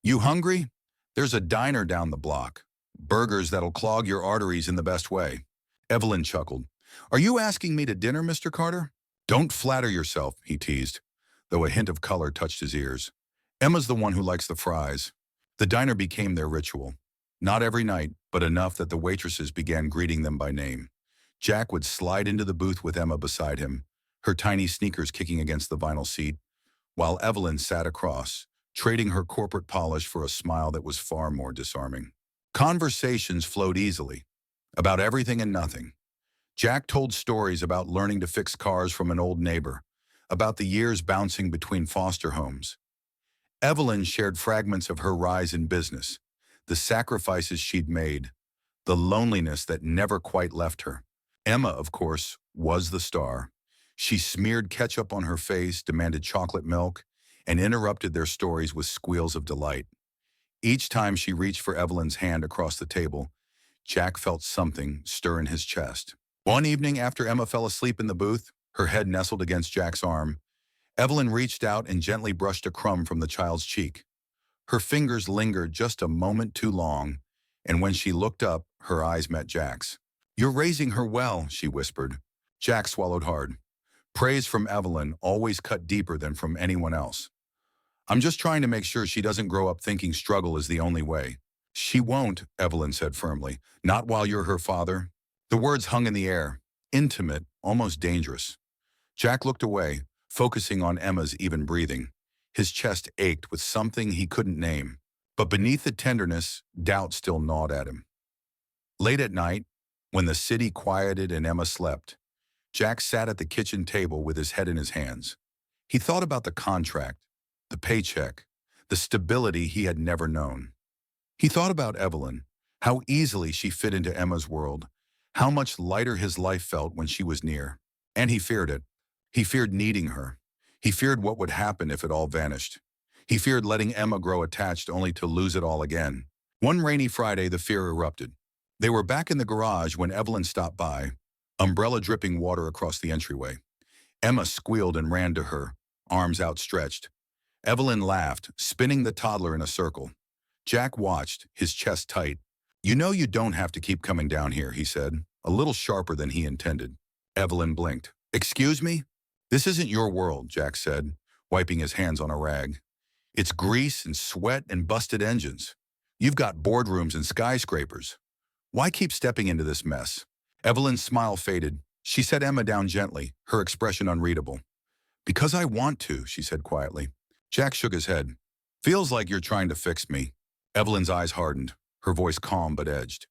You hungry? There's a diner down the block. Burgers that'll clog your arteries in the best way. Evelyn chuckled. Are you asking me to dinner, Mr. Carter? Don't flatter yourself, he teased, though a hint of color touched his ears. Emma's the one who likes the fries. The diner became their ritual. Not every night, but enough that the waitresses began greeting them by name. Jack would slide into the booth with Emma beside him, her tiny sneakers kicking against the vinyl seat, while Evelyn sat across, trading her corporate polish for a smile that was far more disarming. Conversations flowed easily, about everything and nothing. Jack told stories about learning to fix cars from an old neighbor, about the years bouncing between foster homes. Evelyn shared fragments of her rise in business, the sacrifices she'd made, the loneliness that never quite left her. Emma, of course, was the star. She smeared ketchup on her face, demanded chocolate milk, and interrupted their stories with squeals of delight. Each time she reached for Evelyn's hand across the table, Jack felt something stir in his chest. One evening after Emma fell asleep in the booth, her head nestled against Jack's arm, Evelyn reached out and gently brushed a crumb from the child's cheek. Her fingers lingered just a moment too long, and when she looked up, her eyes met Jack's. You're raising her well, she whispered. Jack swallowed hard. Praise from Evelyn always cut deeper than from anyone else. I'm just trying to make sure she doesn't grow up thinking struggle is the only way. She won't, Evelyn said firmly. Not while you're her father. The words hung in the air, intimate, almost dangerous. Jack looked away, focusing on Emma's even breathing. His chest ached with something he couldn't name. But beneath the tenderness, doubt still gnawed at him. Late at night, when the city quieted and Emma slept, Jack sat at the kitchen table with his head in his hands. He thought about the contract, the paycheck, the stability he had never known. He thought about Evelyn, how easily she fit into Emma's world, how much lighter his life felt when she was near. And he feared it. He feared needing her. He feared what would happen if it all vanished. He feared letting Emma grow attached only to lose it all again. One rainy Friday, the fear erupted. They were back in the garage when Evelyn stopped by, umbrella dripping water across the entryway. Emma squealed and ran to her, arms outstretched. Evelyn laughed, spinning the toddler in a circle. Jack watched, his chest tight. You know you don't have to keep coming down here, he said, a little sharper than he intended. Evelyn blinked. Excuse me? This isn't your world, Jack said, wiping his hands on a rag. It's grease and sweat and busted engines. You've got boardrooms and skyscrapers. Why keep stepping into this mess? Evelyn's smile faded. She set Emma down gently, her expression unreadable. Because I want to, she said quietly. Jack shook his head. Feels like you're trying to fix me. Evelyn's eyes hardened, her voice calm but edged.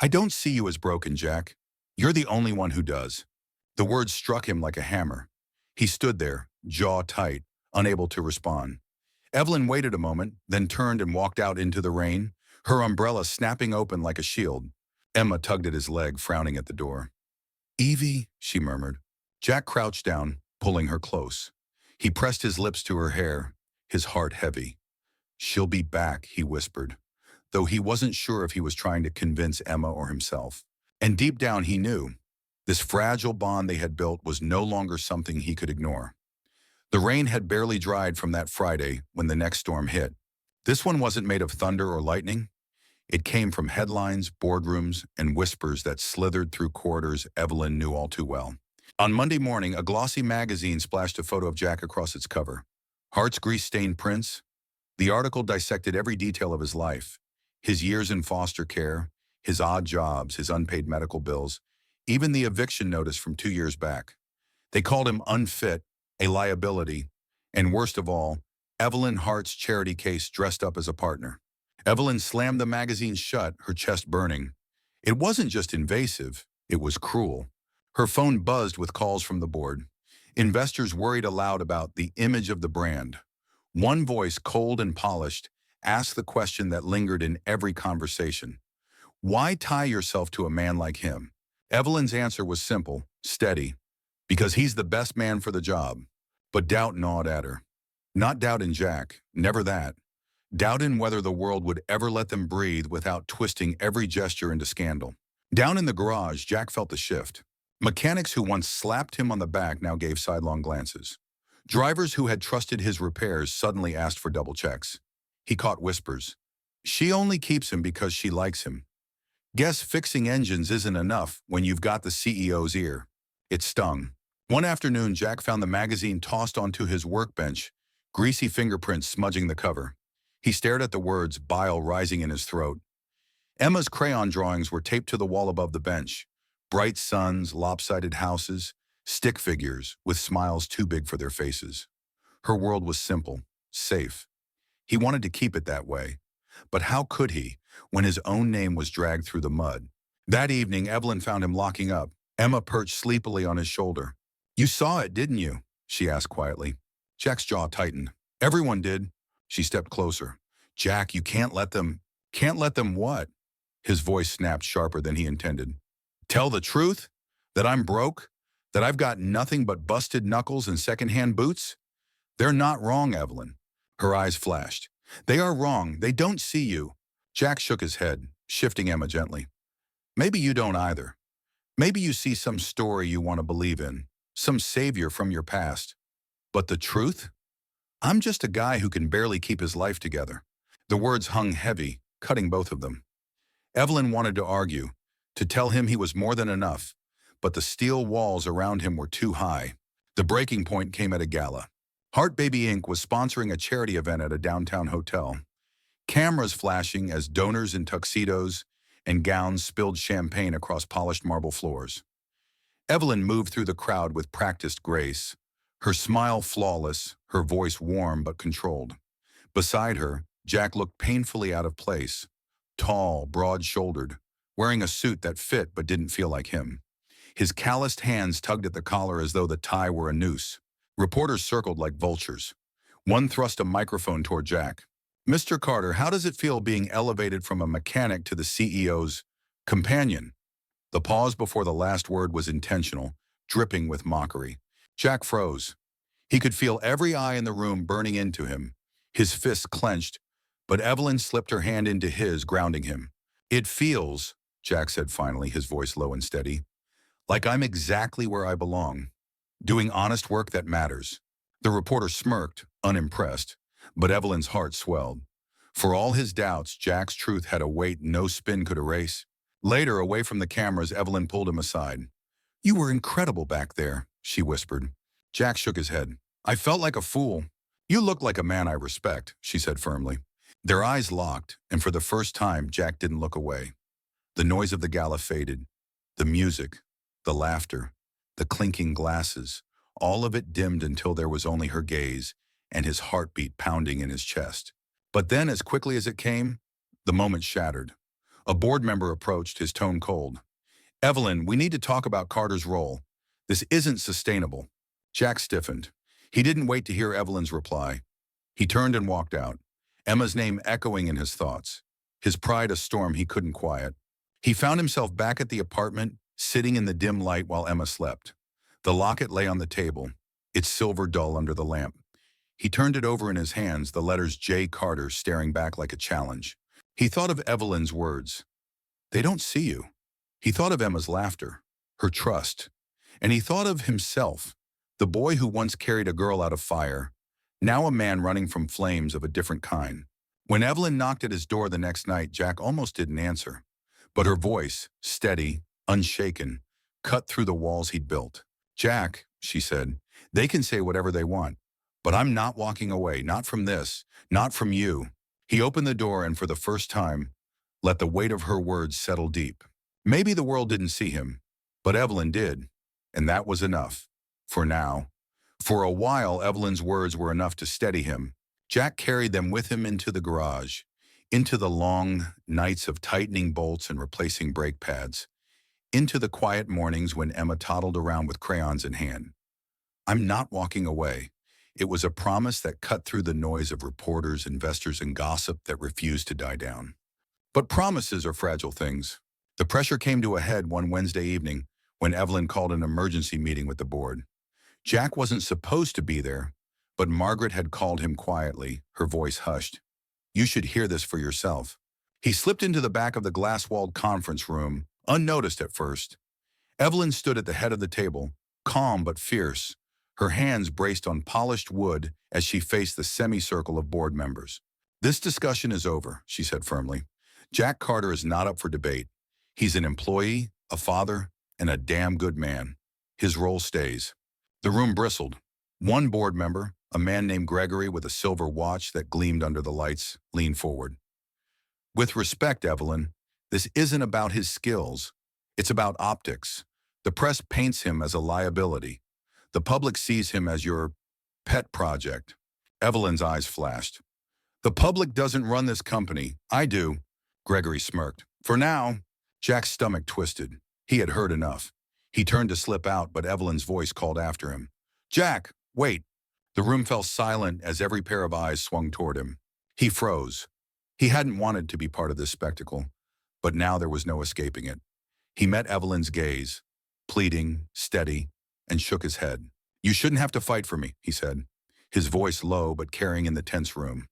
I don't see you as broken, Jack. You're the only one who does. The words struck him like a hammer. He stood there, jaw tight, unable to respond. Evelyn waited a moment, then turned and walked out into the rain, her umbrella snapping open like a shield. Emma tugged at his leg, frowning at the door. Evie, she murmured. Jack crouched down, pulling her close. He pressed his lips to her hair, his heart heavy. She'll be back, he whispered, though he wasn't sure if he was trying to convince Emma or himself. And deep down he knew. This fragile bond they had built was no longer something he could ignore. The rain had barely dried from that Friday when the next storm hit. This one wasn't made of thunder or lightning. It came from headlines, boardrooms, and whispers that slithered through corridors Evelyn knew all too well. On Monday morning, a glossy magazine splashed a photo of Jack across its cover. Heart's grease-stained prints. The article dissected every detail of his life. His years in foster care, his odd jobs, his unpaid medical bills, even the eviction notice from 2 years back. They called him unfit, a liability, and worst of all, Evelyn Hart's charity case dressed up as a partner. Evelyn slammed the magazine shut, her chest burning. It wasn't just invasive, it was cruel. Her phone buzzed with calls from the board. Investors worried aloud about the image of the brand. One voice, cold and polished, asked the question that lingered in every conversation. Why tie yourself to a man like him? Evelyn's answer was simple, steady, because he's the best man for the job. But doubt gnawed at her. Not doubt in Jack, never that. Doubt in whether the world would ever let them breathe without twisting every gesture into scandal. Down in the garage, Jack felt the shift. Mechanics who once slapped him on the back now gave sidelong glances. Drivers who had trusted his repairs suddenly asked for double checks. He caught whispers. She only keeps him because she likes him. Guess fixing engines isn't enough when you've got the CEO's ear. It stung. One afternoon, Jack found the magazine tossed onto his workbench, greasy fingerprints smudging the cover. He stared at the words, bile rising in his throat. Emma's crayon drawings were taped to the wall above the bench. Bright suns, lopsided houses, stick figures with smiles too big for their faces. Her world was simple, safe. He wanted to keep it that way. But how could he, when his own name was dragged through the mud? That evening, Evelyn found him locking up, Emma perched sleepily on his shoulder. "You saw it, didn't you?" she asked quietly. Jack's jaw tightened. "Everyone did." She stepped closer. "Jack, you can't let them—" "Can't let them what?" His voice snapped sharper than he intended. "Tell the truth? That I'm broke? That I've got nothing but busted knuckles and secondhand boots? They're not wrong, Evelyn." Her eyes flashed. "They are wrong. They don't see you." Jack shook his head, shifting Emma gently. "Maybe you don't either. Maybe you see some story you want to believe in, some savior from your past. But the truth? I'm just a guy who can barely keep his life together." The words hung heavy, cutting both of them. Evelyn wanted to argue, to tell him he was more than enough, but the steel walls around him were too high. The breaking point came at a gala. Heart Baby Inc. was sponsoring a charity event at a downtown hotel. Cameras flashing as donors in tuxedos and gowns spilled champagne across polished marble floors. Evelyn moved through the crowd with practiced grace, her smile flawless, her voice warm but controlled. Beside her, Jack looked painfully out of place, tall, broad-shouldered, wearing a suit that fit but didn't feel like him. His calloused hands tugged at the collar as though the tie were a noose. Reporters circled like vultures. One thrust a microphone toward Jack. "Mr. Carter, how does it feel being elevated from a mechanic to the CEO's companion?" The pause before the last word was intentional, dripping with mockery. Jack froze. He could feel every eye in the room burning into him, his fists clenched, but Evelyn slipped her hand into his, grounding him. "It feels," Jack said finally, his voice low and steady, "like I'm exactly where I belong, doing honest work that matters." The reporter smirked, unimpressed, but Evelyn's heart swelled. For all his doubts, Jack's truth had a weight no spin could erase. Later, away from the cameras, Evelyn pulled him aside. "You were incredible back there," she whispered. Jack shook his head. "I felt like a fool." "You look like a man I respect," she said firmly. Their eyes locked, and for the first time, Jack didn't look away. The noise of the gala faded. The music, the laughter, the clinking glasses, all of it dimmed until there was only her gaze and his heartbeat pounding in his chest. But then, as quickly as it came, the moment shattered. A board member approached, his tone cold. "Evelyn, we need to talk about Carter's role. This isn't sustainable." Jack stiffened. He didn't wait to hear Evelyn's reply. He turned and walked out, Emma's name echoing in his thoughts, his pride a storm he couldn't quiet. He found himself back at the apartment, sitting in the dim light while Emma slept. The locket lay on the table, its silver dull under the lamp. He turned it over in his hands, the letters J. Carter staring back like a challenge. He thought of Evelyn's words. "They don't see you." He thought of Emma's laughter, her trust, and he thought of himself, the boy who once carried a girl out of fire, now a man running from flames of a different kind. When Evelyn knocked at his door the next night, Jack almost didn't answer. But her voice, steady, unshaken, cut through the walls he'd built. "Jack," she said, "they can say whatever they want, but I'm not walking away, not from this, not from you." He opened the door and for the first time, let the weight of her words settle deep. Maybe the world didn't see him, but Evelyn did, and that was enough. For now. For a while, Evelyn's words were enough to steady him. Jack carried them with him into the garage, into the long nights of tightening bolts and replacing brake pads, into the quiet mornings when Emma toddled around with crayons in hand. "I'm not walking away." It was a promise that cut through the noise of reporters, investors, and gossip that refused to die down. But promises are fragile things. The pressure came to a head one Wednesday evening when Evelyn called an emergency meeting with the board. Jack wasn't supposed to be there, but Margaret had called him quietly, her voice hushed. You should hear this for yourself. He slipped into the back of the glass-walled conference room, unnoticed at first. Evelyn stood at the head of the table, calm but fierce, her hands braced on polished wood as she faced the semicircle of board members. This discussion is over, she said firmly. Jack Carter is not up for debate. He's an employee, a father, and a damn good man. His role stays. The room bristled. One board member, a man named Gregory with a silver watch that gleamed under the lights, leaned forward. With respect, Evelyn, this isn't about his skills. It's about optics. The press paints him as a liability. The public sees him as your pet project. Evelyn's eyes flashed. The public doesn't run this company. I do. Gregory smirked. For now. Jack's stomach twisted. He had heard enough. He turned to slip out, but Evelyn's voice called after him. Jack, wait. The room fell silent as every pair of eyes swung toward him. He froze. He hadn't wanted to be part of this spectacle, but now there was no escaping it. He met Evelyn's gaze, pleading, steady, and shook his head. You shouldn't have to fight for me, he said, his voice low but carrying in the tense room.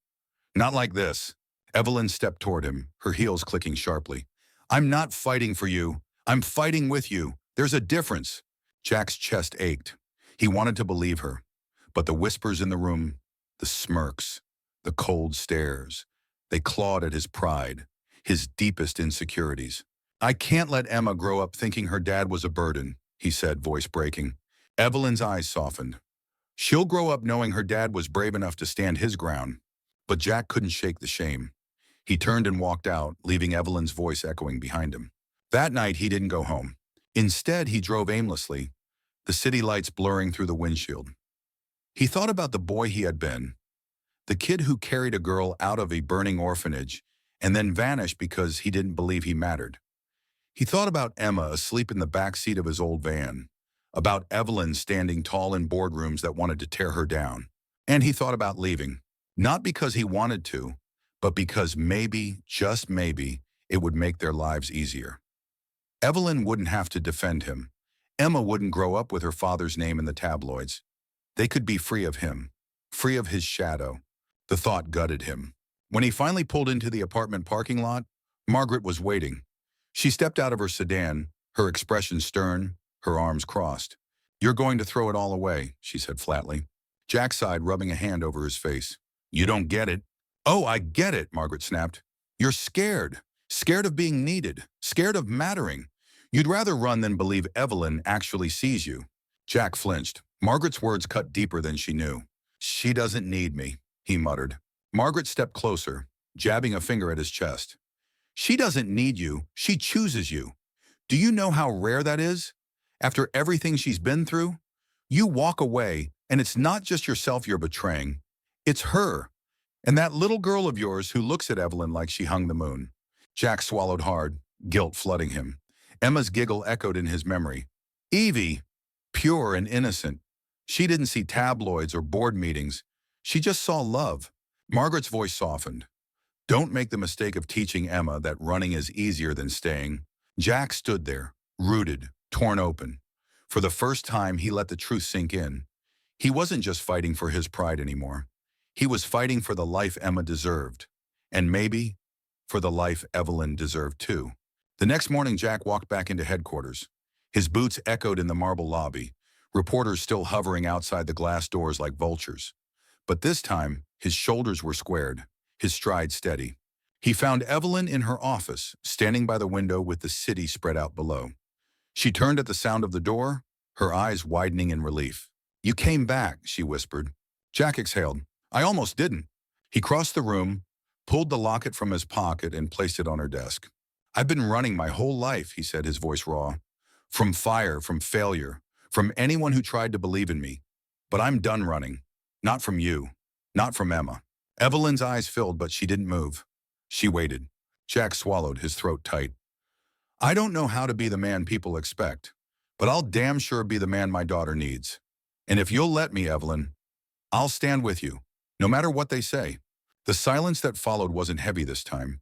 Not like this. Evelyn stepped toward him, her heels clicking sharply. I'm not fighting for you. I'm fighting with you. There's a difference. Jack's chest ached. He wanted to believe her, but the whispers in the room, the smirks, the cold stares, they clawed at his pride, his deepest insecurities. I can't let Emma grow up thinking her dad was a burden, he said, voice breaking. Evelyn's eyes softened. She'll grow up knowing her dad was brave enough to stand his ground. But Jack couldn't shake the shame. He turned and walked out, leaving Evelyn's voice echoing behind him. That night, he didn't go home. Instead, he drove aimlessly, the city lights blurring through the windshield. He thought about the boy he had been, the kid who carried a girl out of a burning orphanage and then vanished because he didn't believe he mattered. He thought about Emma asleep in the back seat of his old van, about Evelyn standing tall in boardrooms that wanted to tear her down. And he thought about leaving, not because he wanted to, but because maybe, just maybe, it would make their lives easier. Evelyn wouldn't have to defend him. Emma wouldn't grow up with her father's name in the tabloids. They could be free of him, free of his shadow. The thought gutted him. When he finally pulled into the apartment parking lot, Margaret was waiting. She stepped out of her sedan, her expression stern, her arms crossed. You're going to throw it all away, she said flatly. Jack sighed, rubbing a hand over his face. You don't get it. Oh, I get it, Margaret snapped. You're scared. Scared of being needed. Scared of mattering. You'd rather run than believe Evelyn actually sees you. Jack flinched. Margaret's words cut deeper than she knew. She doesn't need me, he muttered. Margaret stepped closer, jabbing a finger at his chest. She doesn't need you. She chooses you. Do you know how rare that is? After everything she's been through, you walk away, and it's not just yourself you're betraying. It's her. And that little girl of yours who looks at Evelyn like she hung the moon. Jack swallowed hard, guilt flooding him. Emma's giggle echoed in his memory. Evie, pure and innocent. She didn't see tabloids or board meetings. She just saw love. Margaret's voice softened. Don't make the mistake of teaching Emma that running is easier than staying. Jack stood there, rooted, torn open. For the first time, he let the truth sink in. He wasn't just fighting for his pride anymore. He was fighting for the life Emma deserved. And maybe for the life Evelyn deserved too. The next morning, Jack walked back into headquarters. His boots echoed in the marble lobby, reporters still hovering outside the glass doors like vultures. But this time, his shoulders were squared, his stride steady. He found Evelyn in her office, standing by the window with the city spread out below. She turned at the sound of the door, her eyes widening in relief. You came back, she whispered. Jack exhaled. I almost didn't. He crossed the room, pulled the locket from his pocket and placed it on her desk. I've been running my whole life, he said, his voice raw. From fire, from failure, from anyone who tried to believe in me. But I'm done running. Not from you. Not from Emma. Evelyn's eyes filled, but she didn't move. She waited. Jack swallowed, his throat tight. I don't know how to be the man people expect, but I'll damn sure be the man my daughter needs. And if you'll let me, Evelyn, I'll stand with you, no matter what they say. The silence that followed wasn't heavy this time.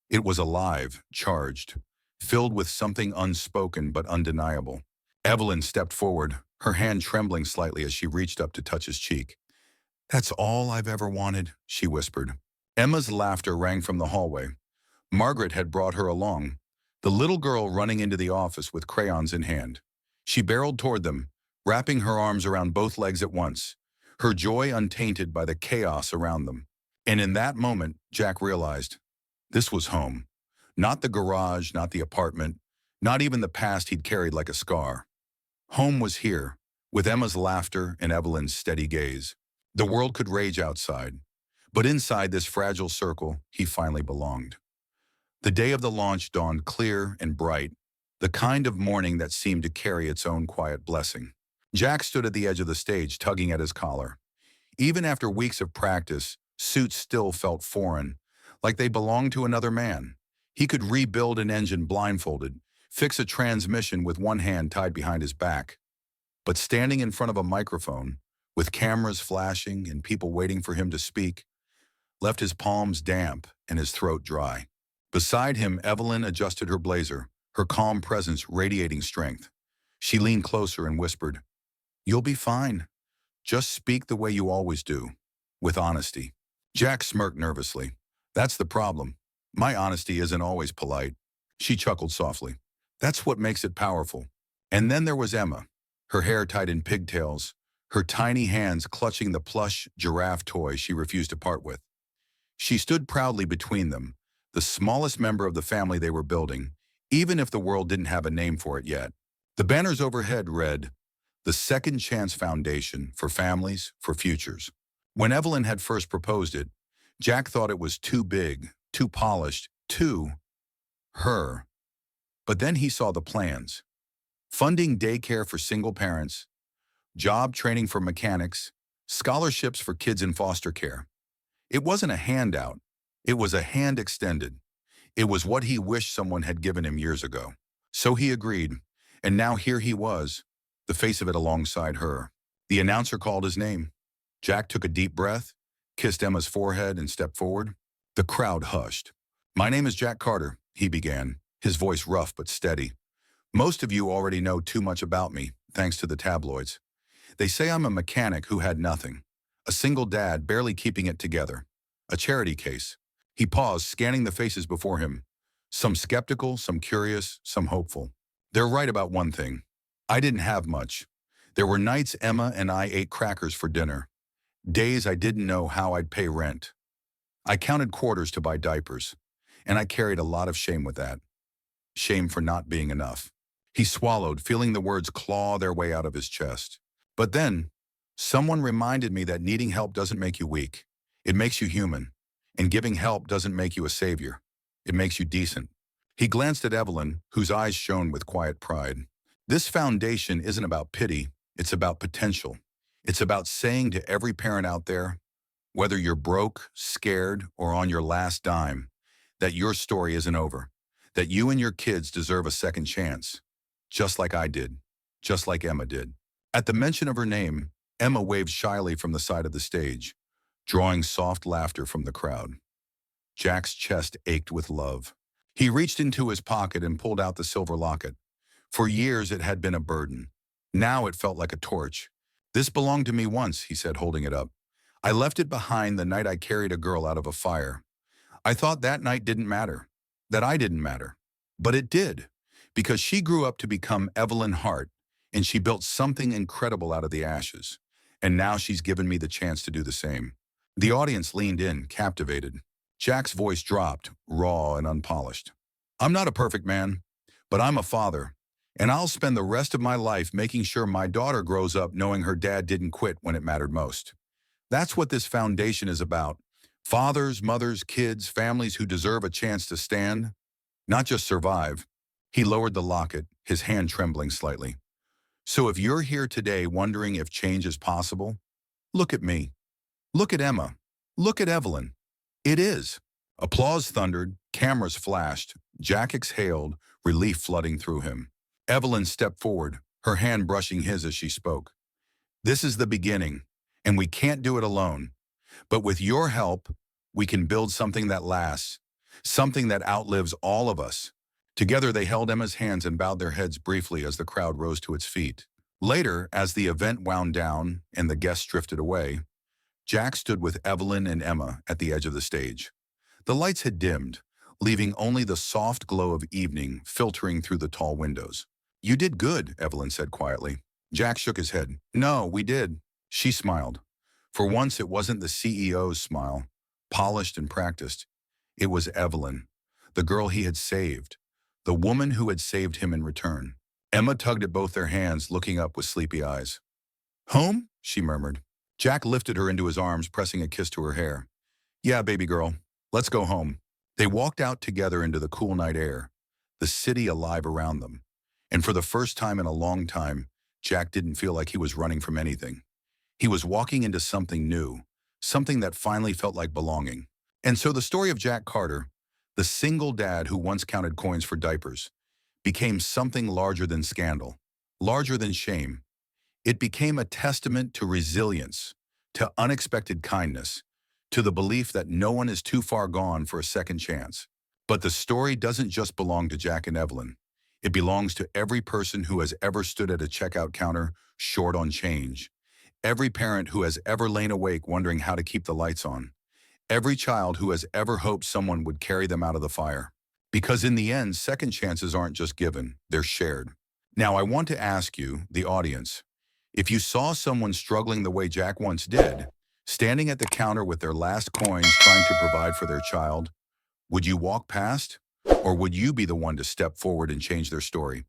It was alive, charged, filled with something unspoken but undeniable. Evelyn stepped forward, her hand trembling slightly as she reached up to touch his cheek. "That's all I've ever wanted," she whispered. Emma's laughter rang from the hallway. Margaret had brought her along, the little girl running into the office with crayons in hand. She barreled toward them, wrapping her arms around both legs at once, her joy untainted by the chaos around them. And in that moment, Jack realized this was home. Not the garage, not the apartment, not even the past he'd carried like a scar. Home was here, with Emma's laughter and Evelyn's steady gaze. The world could rage outside, but inside this fragile circle, he finally belonged. The day of the launch dawned clear and bright, the kind of morning that seemed to carry its own quiet blessing. Jack stood at the edge of the stage, tugging at his collar. Even after weeks of practice, suits still felt foreign, like they belonged to another man. He could rebuild an engine blindfolded, fix a transmission with one hand tied behind his back. But standing in front of a microphone, with cameras flashing and people waiting for him to speak, left his palms damp and his throat dry. Beside him, Evelyn adjusted her blazer, her calm presence radiating strength. She leaned closer and whispered, "You'll be fine. Just speak the way you always do, with honesty." Jack smirked nervously. "That's the problem. My honesty isn't always polite." She chuckled softly. "That's what makes it powerful." And then there was Emma, her hair tied in pigtails, her tiny hands clutching the plush giraffe toy she refused to part with. She stood proudly between them, the smallest member of the family they were building, even if the world didn't have a name for it yet. The banners overhead read, "The Second Chance Foundation for Families, for Futures." When Evelyn had first proposed it, Jack thought it was too big, too polished, too her. But then he saw the plans. Funding daycare for single parents, job training for mechanics, scholarships for kids in foster care. It wasn't a handout. It was a hand extended. It was what he wished someone had given him years ago. So he agreed, and now here he was, the face of it alongside her. The announcer called his name. Jack took a deep breath, kissed Emma's forehead, and stepped forward. The crowd hushed. "My name is Jack Carter," he began, his voice rough but steady. "Most of you already know too much about me, thanks to the tabloids. They say I'm a mechanic who had nothing, a single dad barely keeping it together, a charity case." He paused, scanning the faces before him, some skeptical, some curious, some hopeful. "They're right about one thing. I didn't have much. There were nights Emma and I ate crackers for dinner, days I didn't know how I'd pay rent. I counted quarters to buy diapers, and I carried a lot of shame with that. Shame for not being enough." He swallowed, feeling the words claw their way out of his chest. "But then, someone reminded me that needing help doesn't make you weak. It makes you human. And giving help doesn't make you a savior. It makes you decent." He glanced at Evelyn, whose eyes shone with quiet pride. "This foundation isn't about pity. It's about potential. It's about saying to every parent out there, whether you're broke, scared, or on your last dime, that your story isn't over, that you and your kids deserve a second chance, just like I did, just like Emma did." At the mention of her name, Emma waved shyly from the side of the stage, drawing soft laughter from the crowd. Jack's chest ached with love. He reached into his pocket and pulled out the silver locket. For years it had been a burden. Now it felt like a torch. "This belonged to me once," he said, holding it up. "I left it behind the night I carried a girl out of a fire. I thought that night didn't matter, that I didn't matter. But it did, because she grew up to become Evelyn Hart, and she built something incredible out of the ashes. And now she's given me the chance to do the same." The audience leaned in, captivated. Jack's voice dropped, raw and unpolished. "I'm not a perfect man, but I'm a father, and I'll spend the rest of my life making sure my daughter grows up knowing her dad didn't quit when it mattered most. That's what this foundation is about. Fathers, mothers, kids, families who deserve a chance to stand, not just survive." He lowered the locket, his hand trembling slightly. "So if you're here today wondering if change is possible, look at me. Look at Emma. Look at Evelyn. It is." Applause thundered, cameras flashed. Jack exhaled, relief flooding through him. Evelyn stepped forward, her hand brushing his as she spoke. "This is the beginning, and we can't do it alone. But with your help, we can build something that lasts, something that outlives all of us. Together, they held Emma's hands and bowed their heads briefly as the crowd rose to its feet. Later, as the event wound down and the guests drifted away, Jack stood with Evelyn and Emma at the edge of the stage. The lights had dimmed, leaving only the soft glow of evening filtering through the tall windows. "You did good," Evelyn said quietly. Jack shook his head. "No, we did." She smiled. For once, it wasn't the CEO's smile, polished and practiced. It was Evelyn, the girl he had saved, the woman who had saved him in return. Emma tugged at both their hands, looking up with sleepy eyes. "Home?" she murmured. Jack lifted her into his arms, pressing a kiss to her hair. "Yeah, baby girl. Let's go home." They walked out together into the cool night air, the city alive around them. And for the first time in a long time, Jack didn't feel like he was running from anything. He was walking into something new, something that finally felt like belonging. And so the story of Jack Carter, the single dad who once counted coins for diapers, became something larger than scandal, larger than shame. It became a testament to resilience, to unexpected kindness, to the belief that no one is too far gone for a second chance. But the story doesn't just belong to Jack and Evelyn. It belongs to every person who has ever stood at a checkout counter short on change, every parent who has ever lain awake wondering how to keep the lights on, every child who has ever hoped someone would carry them out of the fire. Because in the end, second chances aren't just given, they're shared. Now, I want to ask you, the audience, if you saw someone struggling the way Jack once did, standing at the counter with their last coins trying to provide for their child, would you walk past? Or would you be the one to step forward and change their story?